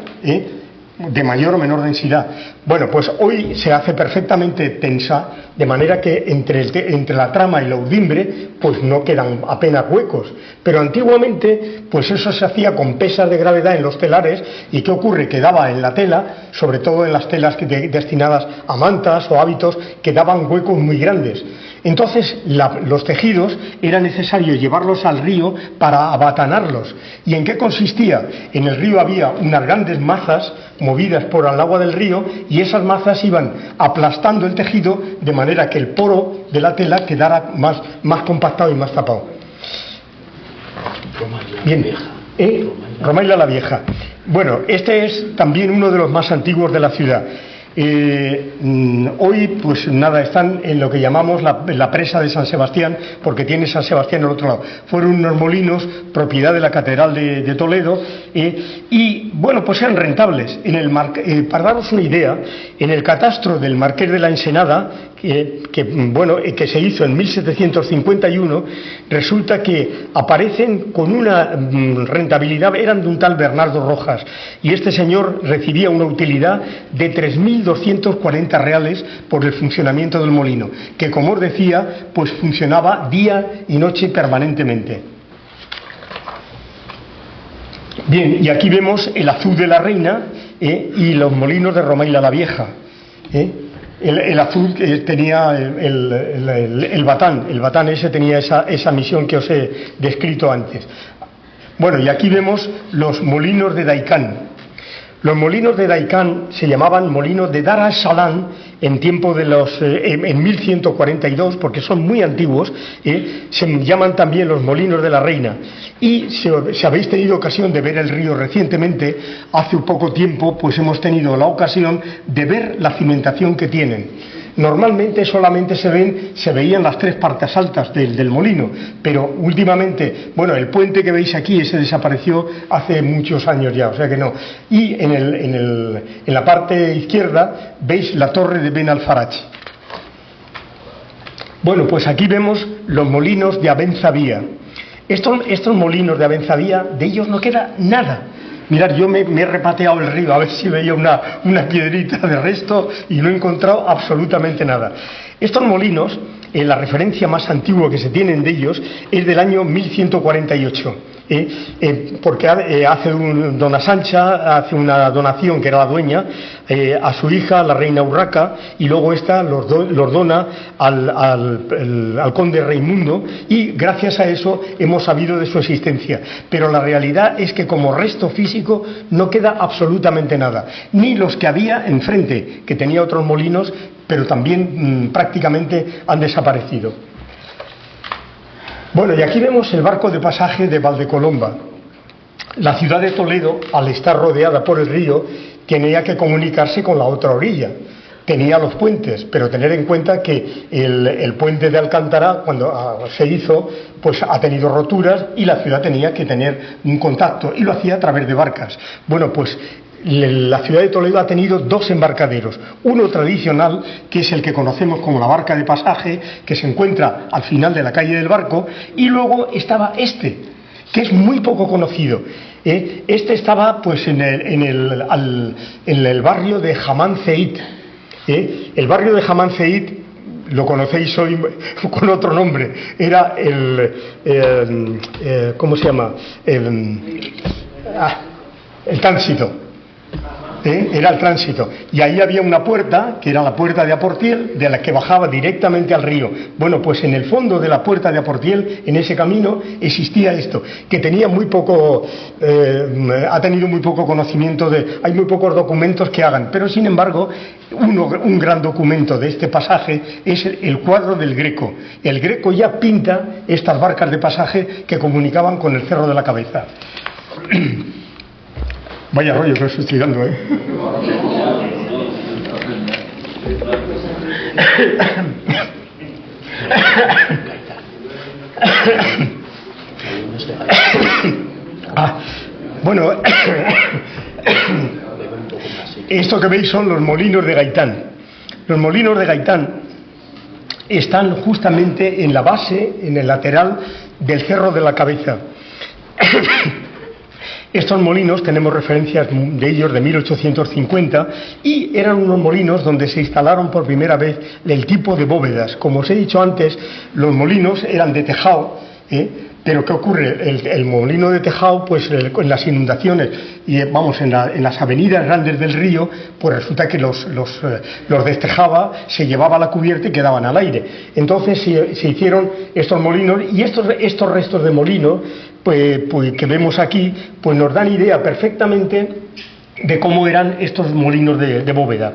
de mayor o menor densidad. Bueno, pues hoy se hace perfectamente tensa, de manera que entre la trama y la urdimbre pues no quedan apenas huecos, pero antiguamente pues eso se hacía con pesas de gravedad en los telares. ¿Y qué ocurre? Que daba en la tela, sobre todo en las telas destinadas a mantas o hábitos, que daban huecos muy grandes. Entonces los tejidos era necesario llevarlos al río para abatanarlos. ¿Y en qué consistía? En el río había unas grandes mazas movidas por el agua del río, y esas mazas iban aplastando el tejido de manera que el poro de la tela quedara más compactado y más tapado. Bien, Romaila la Vieja. Bueno, este es también uno de los más antiguos de la ciudad. Hoy pues nada, están en lo que llamamos la presa de San Sebastián, porque tiene San Sebastián al otro lado. Fueron unos molinos propiedad de la Catedral de Toledo, y bueno, pues eran rentables. Para daros una idea, en el catastro del Marqués de la Ensenada, que se hizo en 1751, resulta que aparecen con una rentabilidad, eran de un tal Bernardo Rojas, y este señor recibía una utilidad de 3.240 reales por el funcionamiento del molino, que, como os decía, pues funcionaba día y noche permanentemente. Bien, y aquí vemos el azul de la Reina y los molinos de Romaila la Vieja. El azul tenía el batán ese tenía esa misión que os he descrito antes. Bueno, y aquí vemos los molinos de Daikán. Los molinos de Daikán se llamaban molinos de Dar as-Salam en tiempo de en 1142, porque son muy antiguos. Se llaman también los molinos de la Reina. Y si habéis tenido ocasión de ver el río recientemente, hace poco tiempo, pues hemos tenido la ocasión de ver la cimentación que tienen. Normalmente solamente se veían las tres partes altas del molino, pero últimamente, bueno, el puente que veis aquí, ese desapareció hace muchos años ya, o sea que no. Y en la parte izquierda veis la torre de Ben Alfarach. Bueno, pues aquí vemos los molinos de Abenzaría. Estos molinos de Abenzaría, de ellos no queda nada. Mirad, yo me he repateado el río a ver si veía una piedrita de resto, y no he encontrado absolutamente nada. Estos molinos, la referencia más antigua que se tienen de ellos es del año 1148. Porque Dona Sancha hace una donación, que era la dueña, a su hija, la reina Urraca, y luego esta los dona al conde Raimundo, y gracias a eso hemos sabido de su existencia. Pero la realidad es que como resto físico no queda absolutamente nada, ni los que había enfrente, que tenía otros molinos, pero también prácticamente han desaparecido. Bueno, y aquí vemos el barco de pasaje de Valdecolomba. La ciudad de Toledo, al estar rodeada por el río, tenía que comunicarse con la otra orilla. Tenía los puentes, pero tener en cuenta que el puente de Alcántara, cuando se hizo, pues ha tenido roturas, y la ciudad tenía que tener un contacto, y lo hacía a través de barcas. Bueno, pues la ciudad de Toledo ha tenido dos embarcaderos, uno tradicional, que es el que conocemos como la barca de pasaje, que se encuentra al final de la calle del Barco, y luego estaba que es muy poco conocido. Este estaba pues en el barrio de Haman-Zeit. El barrio de Haman-Zeit lo conocéis hoy con otro nombre, era ¿cómo se llama? El tránsito. Era el tránsito, y ahí había una puerta, que era la puerta de Aportiel, de la que bajaba directamente al río. Bueno, pues en el fondo de la puerta de Aportiel, en ese camino, existía esto, que tenía ha tenido muy poco conocimiento hay muy pocos documentos que hagan, pero sin embargo, un gran documento de este pasaje es el cuadro del Greco. El Greco ya pinta estas barcas de pasaje que comunicaban con el Cerro de la Cabeza. Vaya rollo que os estoy dando, Bueno, esto que veis son los molinos de Gaitán. Los molinos de Gaitán están justamente en la base, en el lateral del Cerro de la Cabeza. Estos molinos tenemos referencias de ellos de 1850 y eran unos molinos donde se instalaron por primera vez el tipo de bóvedas. Como os he dicho antes, los molinos eran de tejado, pero ¿qué ocurre? El molino de tejado, pues en las inundaciones y vamos, en las avenidas grandes del río, pues resulta que los destejaba, se llevaba a la cubierta y quedaban al aire. Entonces se hicieron estos molinos y estos restos de molinos pues que vemos aquí, pues nos dan idea perfectamente de cómo eran estos molinos de bóveda.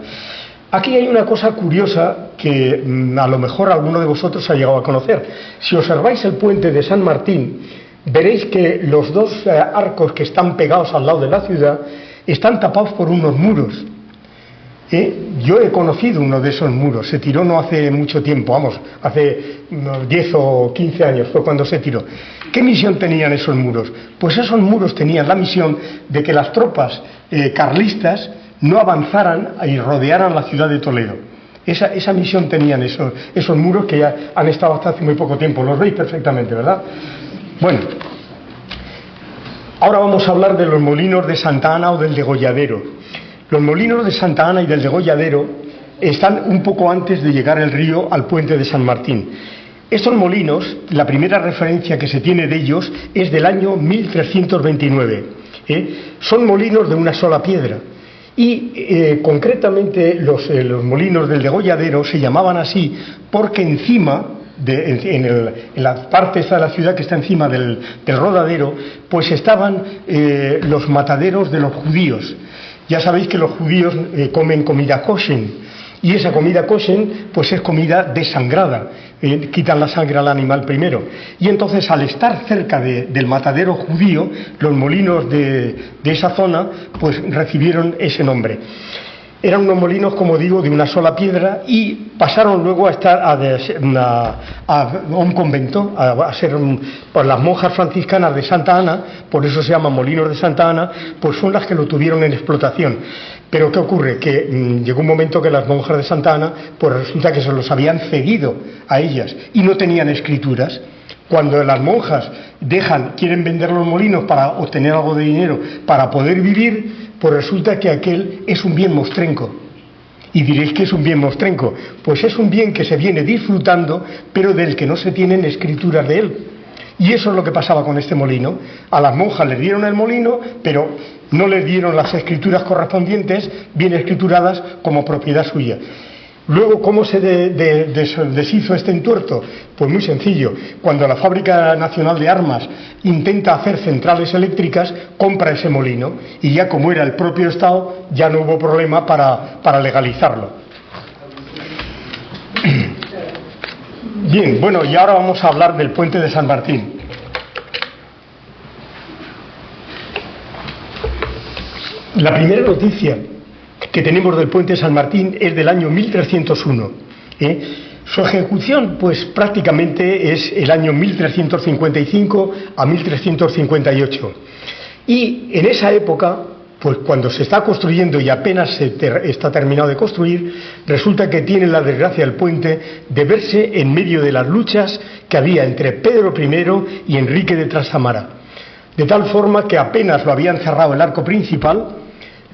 Aquí hay una cosa curiosa que a lo mejor alguno de vosotros ha llegado a conocer. Si observáis el puente de San Martín, veréis que los dos arcos que están pegados al lado de la ciudad están tapados por unos muros. Yo he conocido uno de esos muros, se tiró no hace mucho tiempo, vamos, hace unos 10 o 15 años fue cuando se tiró. ¿Qué misión tenían esos muros? Pues esos muros tenían la misión de que las tropas carlistas no avanzaran y rodearan la ciudad de Toledo. Esa misión tenían esos muros que ya han estado hasta hace muy poco tiempo. Los veis perfectamente, ¿verdad? Bueno, ahora vamos a hablar de los molinos de Santa Ana o del Degolladero. Los molinos de Santa Ana y del Degolladero están un poco antes de llegar el río al puente de San Martín. Estos molinos, la primera referencia que se tiene de ellos es del año 1329. Son molinos de una sola piedra. Y concretamente los molinos del Degolladero se llamaban así porque encima, en la parte esta de la ciudad que está encima del rodadero, pues estaban los mataderos de los judíos. Ya sabéis que los judíos comen comida kosher, y esa comida kosher pues es comida desangrada, quitan la sangre al animal primero. Y entonces, al estar cerca del matadero judío, los molinos de esa zona pues recibieron ese nombre. Eran unos molinos, como digo, de una sola piedra y pasaron luego a estar a un convento, a ser por las monjas franciscanas de Santa Ana, por eso se llaman molinos de Santa Ana, pues son las que lo tuvieron en explotación. Pero ¿qué ocurre? Que llegó un momento que las monjas de Santa Ana, pues resulta que se los habían cedido a ellas y no tenían escrituras. Cuando las monjas quieren vender los molinos para obtener algo de dinero, para poder vivir, pues resulta que aquel es un bien mostrenco. Y diréis que es un bien mostrenco. Pues es un bien que se viene disfrutando, pero del que no se tienen escrituras de él. Y eso es lo que pasaba con este molino. A las monjas les dieron el molino, pero no les dieron las escrituras correspondientes, bien escrituradas, como propiedad suya. Luego, ¿cómo se deshizo este entuerto? Pues muy sencillo. Cuando la Fábrica Nacional de Armas intenta hacer centrales eléctricas, compra ese molino, y ya como era el propio Estado, ya no hubo problema para legalizarlo. Bien, bueno, y ahora vamos a hablar del puente de San Martín. La primera noticia que tenemos del puente de San Martín es del año 1301. Su ejecución, pues prácticamente es el año 1355 a 1358. Y en esa época, pues cuando se está construyendo y apenas está terminado de construir, resulta que tiene la desgracia el puente de verse en medio de las luchas que había entre Pedro I y Enrique de Trastamara. De tal forma que apenas lo habían cerrado el arco principal,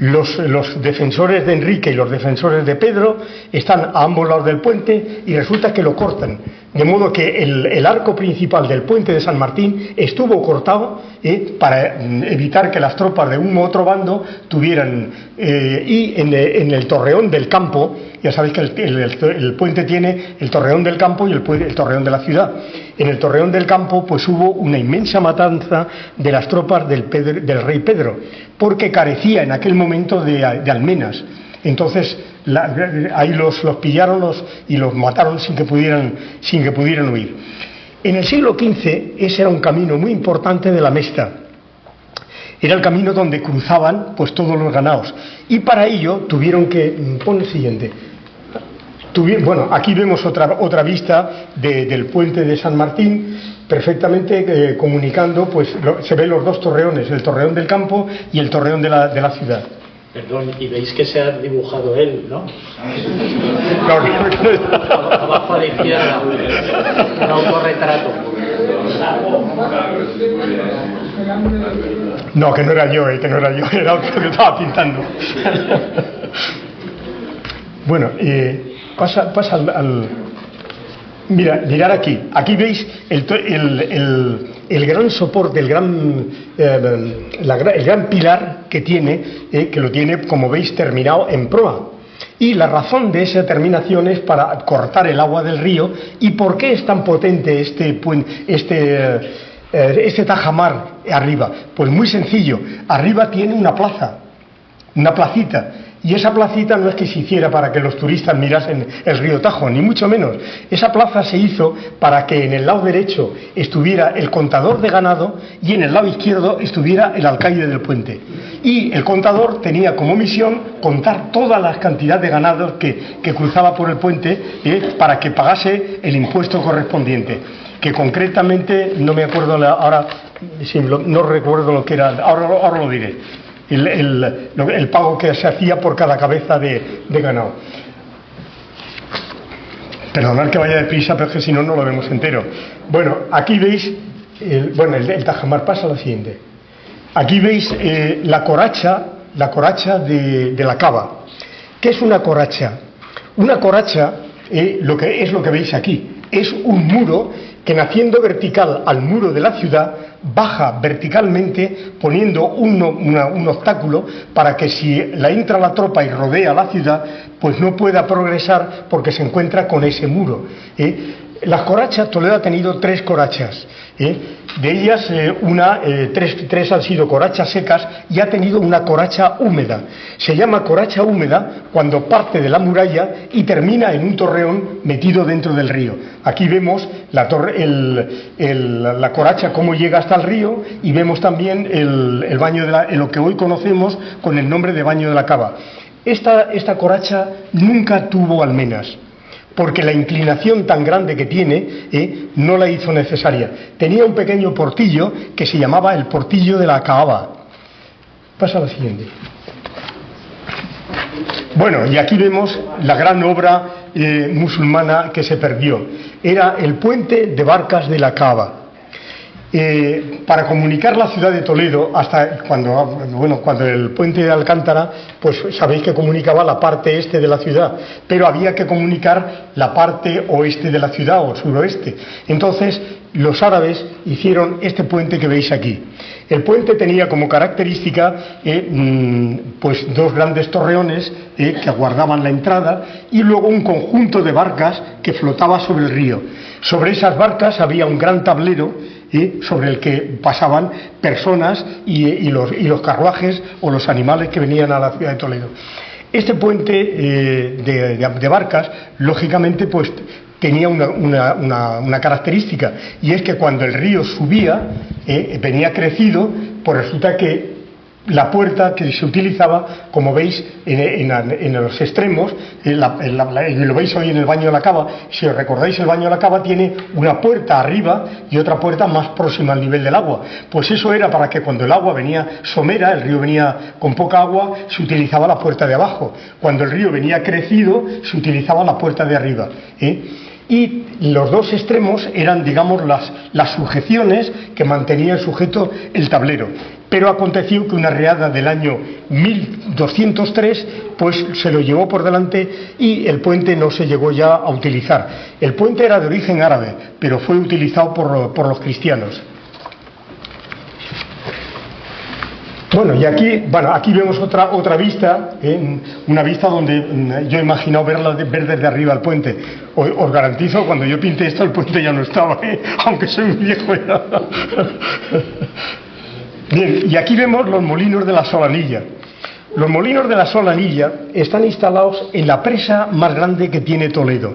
los defensores de Enrique y los defensores de Pedro están a ambos lados del puente y resulta que lo cortan. De modo que el arco principal del puente de San Martín estuvo cortado para evitar que las tropas de un u otro bando tuvieran... y en el torreón del campo, ya sabéis que el puente tiene el torreón del campo y el torreón de la ciudad. En el torreón del campo pues hubo una inmensa matanza de las tropas del rey Pedro, porque carecía en aquel momento de almenas. Entonces ahí los pillaron y los mataron sin que pudieran huir. En el siglo XV ese era un camino muy importante de la Mesta. Era el camino donde cruzaban pues todos los ganados. Y para ello tuvieron que... Pon el siguiente. Bueno, aquí vemos otra vista del puente de San Martín. perfectamente comunicando, pues se ven los dos torreones, el torreón del campo y el torreón de la ciudad. Perdón, y veis que se ha dibujado él, ¿no? Abajo a la izquierda, un autorretrato. No, que no era yo, era otro que estaba pintando. Bueno, pasa al... Mirad aquí veis el gran soporte, el gran pilar que tiene, que lo tiene, como veis, terminado en proa. Y la razón de esa terminación es para cortar el agua del río. ¿Y por qué es tan potente este tajamar arriba? Pues muy sencillo, arriba tiene una plaza, una placita. Y esa placita no es que se hiciera para que los turistas mirasen el río Tajo, ni mucho menos. Esa plaza se hizo para que en el lado derecho estuviera el contador de ganado y en el lado izquierdo estuviera el alcaide del puente. Y el contador tenía como misión contar todas las cantidades de ganados que cruzaba por el puente para que pagase el impuesto correspondiente. Que concretamente, no me acuerdo ahora, no recuerdo lo que era, ahora lo diré. El pago que se hacía por cada cabeza de ganado. Perdonad que vaya deprisa, pero es que si no, no lo vemos entero. Bueno, aquí veis, el tajamar. Pasa a la siguiente. Aquí veis la coracha de la cava. ¿Qué es una coracha? Una coracha, lo que veis aquí, es un muro que, naciendo vertical al muro de la ciudad, baja verticalmente poniendo un obstáculo para que si entra la tropa y rodea la ciudad, pues no pueda progresar porque se encuentra con ese muro. Las corachas, Toledo ha tenido 3 corachas. De ellas, tres han sido corachas secas y ha tenido una coracha húmeda. Se llama coracha húmeda cuando parte de la muralla y termina en un torreón metido dentro del río. Aquí vemos la coracha cómo llega hasta el río y vemos también el baño lo que hoy conocemos con el nombre de Baño de la Cava. Esta coracha nunca tuvo almenas, porque la inclinación tan grande que tiene no la hizo necesaria. Tenía un pequeño portillo que se llamaba el portillo de la Caaba. Pasa a la siguiente. Bueno, y aquí vemos la gran obra musulmana que se perdió. Era el puente de barcas de la Caaba. Para comunicar la ciudad de Toledo, hasta cuando el puente de Alcántara, pues sabéis que comunicaba la parte este de la ciudad, pero había que comunicar la parte oeste de la ciudad o suroeste. Entonces los árabes hicieron este puente que veis aquí. El puente tenía como característica pues 2 grandes torreones que guardaban la entrada y luego un conjunto de barcas que flotaba sobre el río. Sobre esas barcas había un gran tablero sobre el que pasaban personas y los carruajes o los animales que venían a la ciudad de Toledo. Este puente de barcas, lógicamente, pues tenía una característica, y es que cuando el río subía, venía crecido, pues resulta que la puerta que se utilizaba, como veis en los extremos, lo veis hoy en el Baño de la Cava. Si os recordáis, el Baño de la Cava tiene una puerta arriba y otra puerta más próxima al nivel del agua. Pues eso era para que cuando el agua venía somera, el río venía con poca agua, se utilizaba la puerta de abajo. Cuando el río venía crecido, se utilizaba la puerta de arriba. Y los 2 extremos eran, digamos, las sujeciones que mantenía sujeto el tablero. Pero aconteció que una riada del año 1203 pues se lo llevó por delante y el puente no se llegó ya a utilizar. El puente era de origen árabe, pero fue utilizado por los cristianos. Bueno, y aquí vemos otra vista, una vista donde yo he imaginado ver desde arriba el puente. Os garantizo, cuando yo pinté esto, el puente ya no estaba, aunque soy un viejo ya. Bien, y aquí vemos los molinos de la Solanilla. Los molinos de la Solanilla están instalados en la presa más grande que tiene Toledo.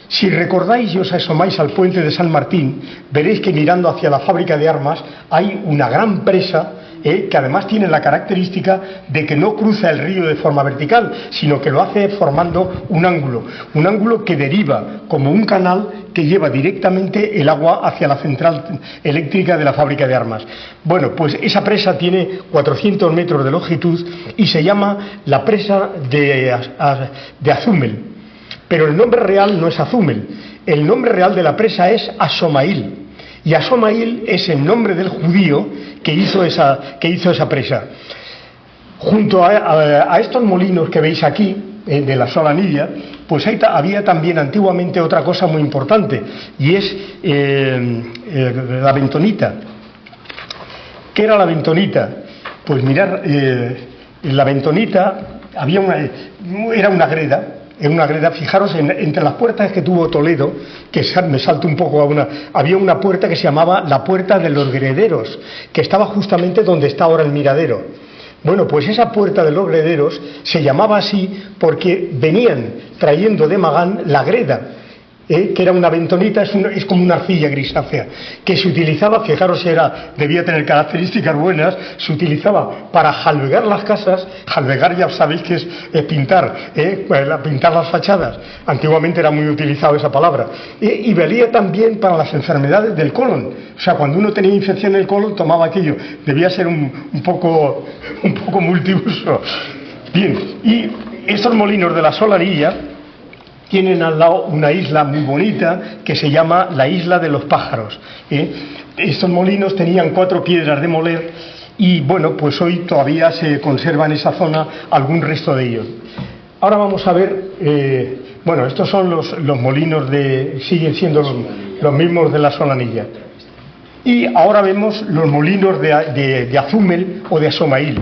Si recordáis y os asomáis al puente de San Martín, veréis que mirando hacia la fábrica de armas hay una gran presa que además tiene la característica de que no cruza el río de forma vertical, sino que lo hace formando un ángulo que deriva como un canal que lleva directamente el agua hacia la central eléctrica de la fábrica de armas. Bueno, pues esa presa tiene 400 metros de longitud y se llama la presa de Azumel, pero el nombre real no es Azumel, el nombre real de la presa es Asomail. Y Asomail es el nombre del judío que hizo esa presa. Junto a estos molinos que veis aquí, de la Solanilla, pues había también antiguamente otra cosa muy importante, y es la bentonita. ¿Qué era la bentonita? Pues mirar, la bentonita era una greda. En una greda, fijaros, entre las puertas que tuvo Toledo, que me salto un poco había una puerta que se llamaba la Puerta de los Grederos, que estaba justamente donde está ahora el miradero. Bueno, pues esa Puerta de los Grederos se llamaba así porque venían trayendo de Magán la greda, que era una bentonita, es como una arcilla grisácea, que se utilizaba, fijaros, debía tener características buenas, se utilizaba para jalbegar las casas. Jalbegar ya sabéis que es pintar, pintar las fachadas. Antiguamente era muy utilizado esa palabra. Y valía también para las enfermedades del colon. O sea, cuando uno tenía infección en el colon tomaba aquello. Debía ser un poco multiuso. Bien, y estos molinos de la Solanilla tienen al lado una isla muy bonita que se llama la Isla de los Pájaros. Estos molinos tenían 4 piedras de moler y bueno, pues hoy todavía se conserva en esa zona algún resto de ellos. Ahora vamos a ver, bueno, estos son los molinos siguen siendo los mismos de la Solanilla. Y ahora vemos los molinos de Azumel o de Asomail.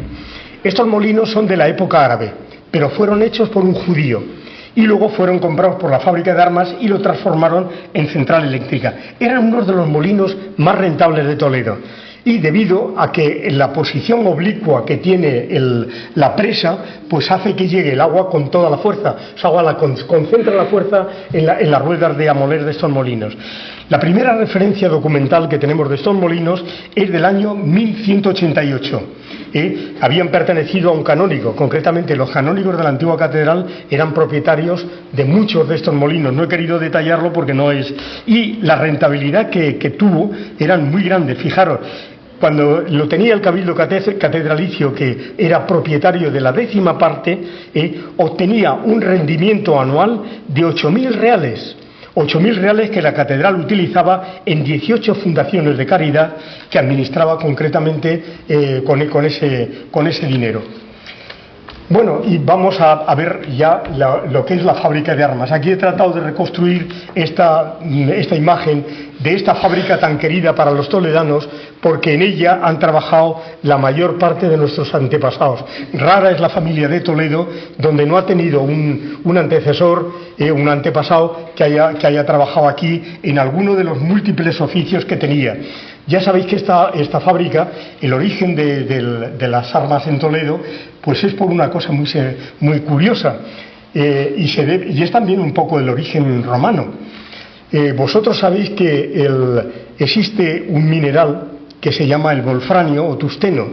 Estos molinos son de la época árabe, pero fueron hechos por un judío. Y luego fueron comprados por la fábrica de armas y lo transformaron en central eléctrica. Eran unos de los molinos más rentables de Toledo. Y debido a que la posición oblicua que tiene la presa, pues hace que llegue el agua con toda la fuerza. Esa agua concentra la fuerza en las ruedas de amoler de estos molinos. La primera referencia documental que tenemos de estos molinos es del año 1188. Habían pertenecido a un canónigo, concretamente los canónigos de la antigua catedral eran propietarios de muchos de estos molinos. No he querido detallarlo porque no es. Y la rentabilidad que tuvo eran muy grandes. Fijaros, cuando lo tenía el cabildo catedralicio, que era propietario de la 10ª parte, obtenía un rendimiento anual de 8.000 reales. 8.000 reales que la catedral utilizaba en 18 fundaciones de caridad que administraba concretamente con ese dinero. Bueno, y vamos a ver ya lo que es la fábrica de armas. Aquí he tratado de reconstruir esta imagen de esta fábrica tan querida para los toledanos, porque en ella han trabajado la mayor parte de nuestros antepasados. Rara es la familia de Toledo donde no ha tenido un antecesor, un antepasado que haya trabajado aquí en alguno de los múltiples oficios que tenía. Ya sabéis que esta fábrica, el origen de las armas en Toledo, pues es por una cosa muy curiosa, y es también un poco el origen romano. Vosotros sabéis que existe un mineral que se llama el wolfranio o tusteno.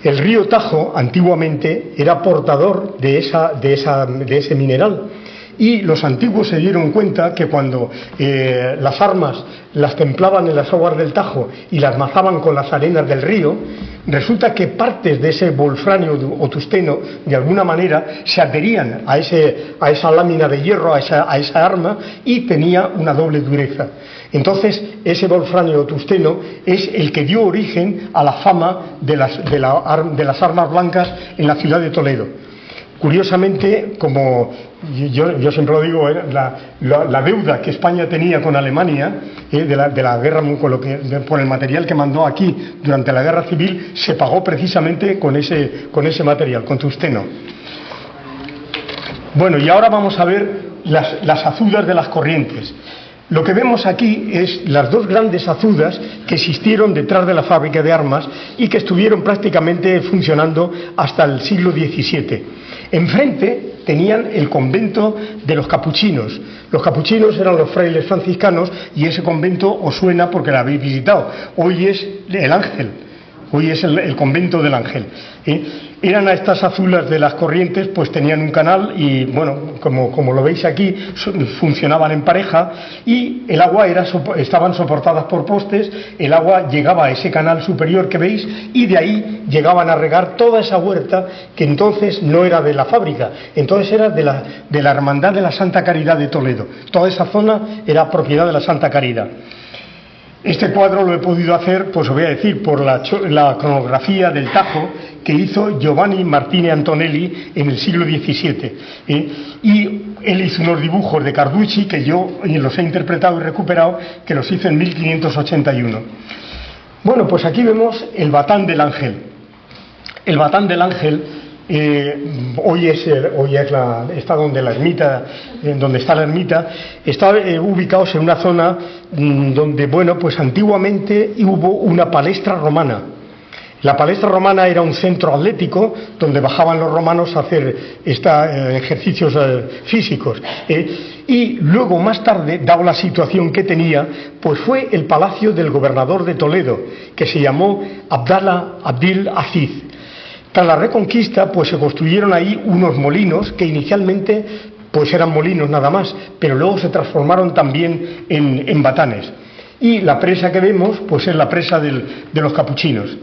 El río Tajo antiguamente era portador de ese mineral. Y los antiguos se dieron cuenta que cuando las armas las templaban en las aguas del Tajo y las mazaban con las arenas del río, resulta que partes de ese wolfranio o tusteno, de alguna manera, se adherían a esa lámina de hierro, a esa arma, y tenía una doble dureza. Entonces, ese wolfranio o tusteno es el que dio origen a la fama de las armas blancas en la ciudad de Toledo. Curiosamente, como yo siempre lo digo, la deuda que España tenía con Alemania, de la guerra, por el material que mandó aquí durante la guerra civil, se pagó precisamente con ese material, con tusteno. Bueno, y ahora vamos a ver las azudas de las corrientes. Lo que vemos aquí es las 2 grandes azudas que existieron detrás de la fábrica de armas y que estuvieron prácticamente funcionando hasta el siglo XVII. Enfrente tenían el convento de los capuchinos. Los capuchinos eran los frailes franciscanos y ese convento os suena porque lo habéis visitado. Hoy es el Ángel. hoy es el convento del Ángel. Eran a estas azulas de las corrientes, pues tenían un canal y, bueno, como lo veis aquí, funcionaban en pareja y el agua estaban soportadas por postes, el agua llegaba a ese canal superior que veis y de ahí llegaban a regar toda esa huerta que entonces no era de la fábrica, entonces era de la Hermandad de la Santa Caridad de Toledo. Toda esa zona era propiedad de la Santa Caridad. Este cuadro lo he podido hacer, pues os voy a decir, por la cronografía del Tajo que hizo Giovanni Martini Antonelli en el siglo XVII. Y él hizo unos dibujos de Carducci que yo los he interpretado y recuperado, que los hizo en 1581. Bueno, pues aquí vemos el Batán del Ángel. El Batán del Ángel hoy está donde la ermita, donde está la ermita, está ubicados en una zona donde, bueno, pues antiguamente hubo una palestra romana. La palestra romana era un centro atlético donde bajaban los romanos a hacer ejercicios físicos. Y luego, más tarde, dado la situación que tenía, pues fue el palacio del gobernador de Toledo, que se llamó Abdil Aziz. Tras la Reconquista, pues se construyeron ahí unos molinos que inicialmente pues eran molinos nada más, pero luego se transformaron también en batanes. Y la presa que vemos, pues es la presa de los capuchinos.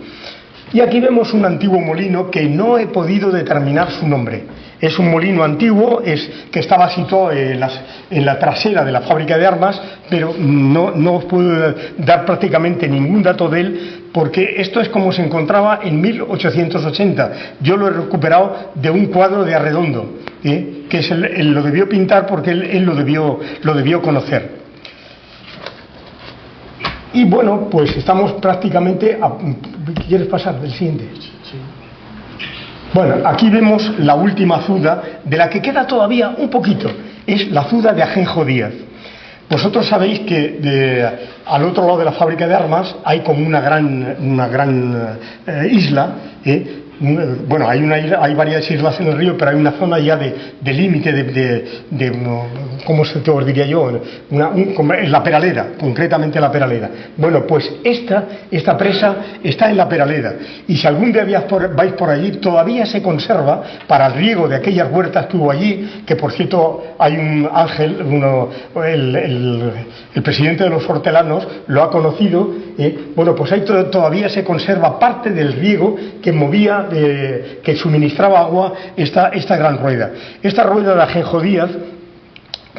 Y aquí vemos un antiguo molino que no he podido determinar su nombre. Es un molino antiguo, que estaba situado en la trasera de la fábrica de armas, pero no os puedo dar prácticamente ningún dato de él, porque esto es como se encontraba en 1880. Yo lo he recuperado de un cuadro de Arredondo, que él lo debió pintar porque él lo debió conocer. Y bueno, pues estamos prácticamente... ¿Quieres pasar del siguiente? Sí. Bueno, aquí vemos la última azuda, de la que queda todavía un poquito. Es la azuda de Ajenjo Díaz. Vosotros sabéis que al otro lado de la fábrica de armas hay como una gran isla, bueno, hay varias islas en el río, pero hay una zona ya de límite ¿cómo os diría yo? La Peraleda, concretamente la Peraleda. Bueno, pues esta presa está en la Peraleda, y si algún día vais por allí, todavía se conserva para el riego de aquellas huertas que hubo allí, que por cierto hay un Ángel, el presidente de los hortelanos lo ha conocido. Bueno, pues ahí todavía se conserva parte del riego que movía, que suministraba agua esta gran rueda. Esta rueda de Ajenjo Díaz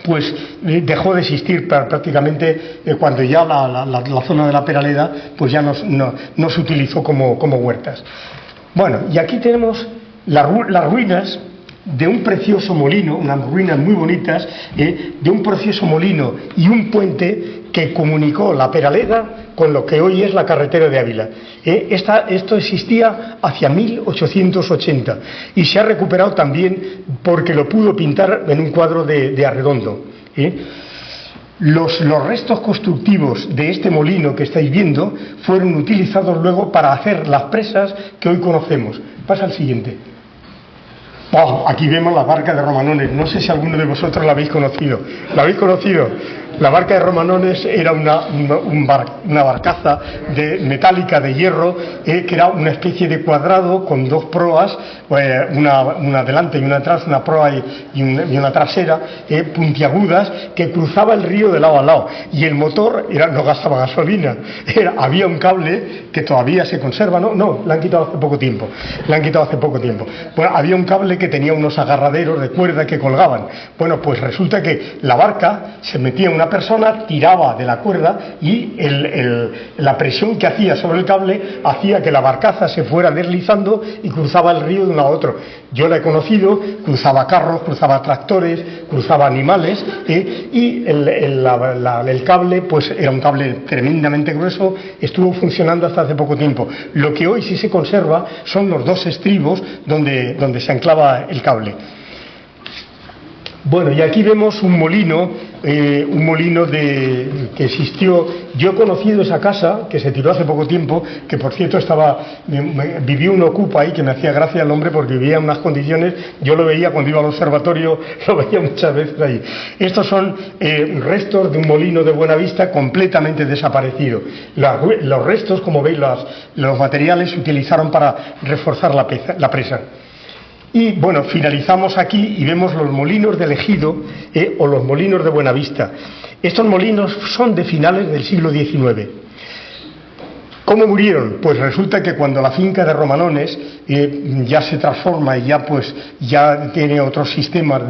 pues dejó de existir prácticamente cuando ya la zona de la Peraleda pues ya no se utilizó como huertas. Bueno, y aquí tenemos las ruinas de un precioso molino, unas ruinas muy bonitas, de un precioso molino y un puente que comunicó la Peraleda con lo que hoy es la carretera de Ávila. Esto existía hacia 1880 y se ha recuperado también porque lo pudo pintar en un cuadro de Arredondo. Los restos constructivos de este molino que estáis viendo fueron utilizados luego para hacer las presas que hoy conocemos. Pasa al siguiente. Oh, aquí vemos la barca de Romanones. No sé si alguno de vosotros la habéis conocido. ¿La habéis conocido? La barca de Romanones era una barcaza metálica de hierro, que era una especie de cuadrado con dos proas, una delante y una atrás, una proa y una trasera, puntiagudas, que cruzaba el río de lado a lado. Y el motor no gastaba gasolina. Había un cable que todavía se conserva, no, la han quitado hace poco tiempo. Bueno, había un cable que tenía unos agarraderos de cuerda que colgaban. Bueno, pues resulta que la barca se metía en una persona, tiraba de la cuerda y la presión que hacía sobre el cable hacía que la barcaza se fuera deslizando y cruzaba el río de un lado a otro. Yo la he conocido, cruzaba carros, cruzaba tractores, cruzaba animales, y el cable pues era un cable tremendamente grueso, estuvo funcionando hasta hace poco tiempo. Lo que hoy sí se conserva son los dos estribos donde se anclaba el cable. Bueno, y aquí vemos un molino un molino que existió. Yo he conocido esa casa, que se tiró hace poco tiempo, que por cierto vivía un ocupa ahí, que me hacía gracia el hombre porque vivía en unas condiciones, yo lo veía cuando iba al observatorio, lo veía muchas veces ahí. Estos son restos de un molino de Buenavista completamente desaparecido. Los restos, como veis, los materiales se utilizaron para reforzar la presa. Y bueno, finalizamos aquí y vemos los molinos del Ejido o los molinos de Buenavista. Estos molinos son de finales del siglo XIX. ¿Cómo murieron? Pues resulta que cuando la finca de Romanones ya se transforma y ya tiene otros sistemas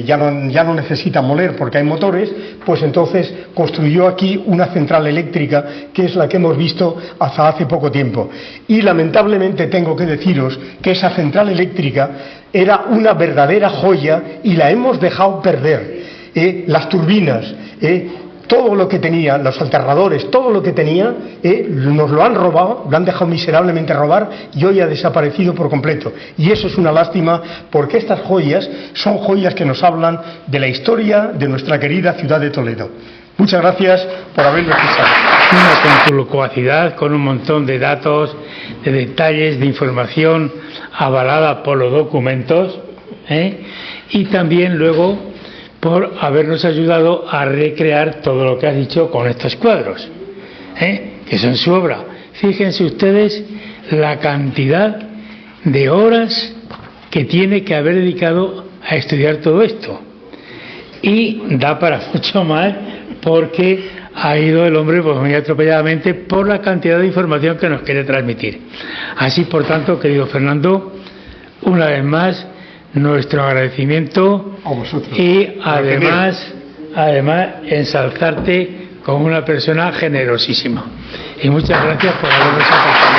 ya no necesita moler porque hay motores, pues entonces construyó aquí una central eléctrica que es la que hemos visto hasta hace poco tiempo. Y lamentablemente tengo que deciros que esa central eléctrica era una verdadera joya y la hemos dejado perder. Las turbinas, todo lo que tenía, los alternadores, todo lo que tenía, nos lo han robado, lo han dejado miserablemente robar y hoy ha desaparecido por completo. Y eso es una lástima porque estas joyas son joyas que nos hablan de la historia de nuestra querida ciudad de Toledo. Muchas gracias por haberme escuchado. Con tu locuacidad, con un montón de datos, de detalles, de información avalada por los documentos, y también luego por habernos ayudado a recrear todo lo que has dicho con estos cuadros, que son su obra. Fíjense ustedes la cantidad de horas que tiene que haber dedicado a estudiar todo esto. Y da para mucho más porque ha ido el hombre pues muy atropelladamente por la cantidad de información que nos quiere transmitir. Así, por tanto, querido Fernando, una vez más, nuestro agradecimiento a vosotros. Y además ensalzarte como una persona generosísima. Y muchas gracias por habernos acompañado.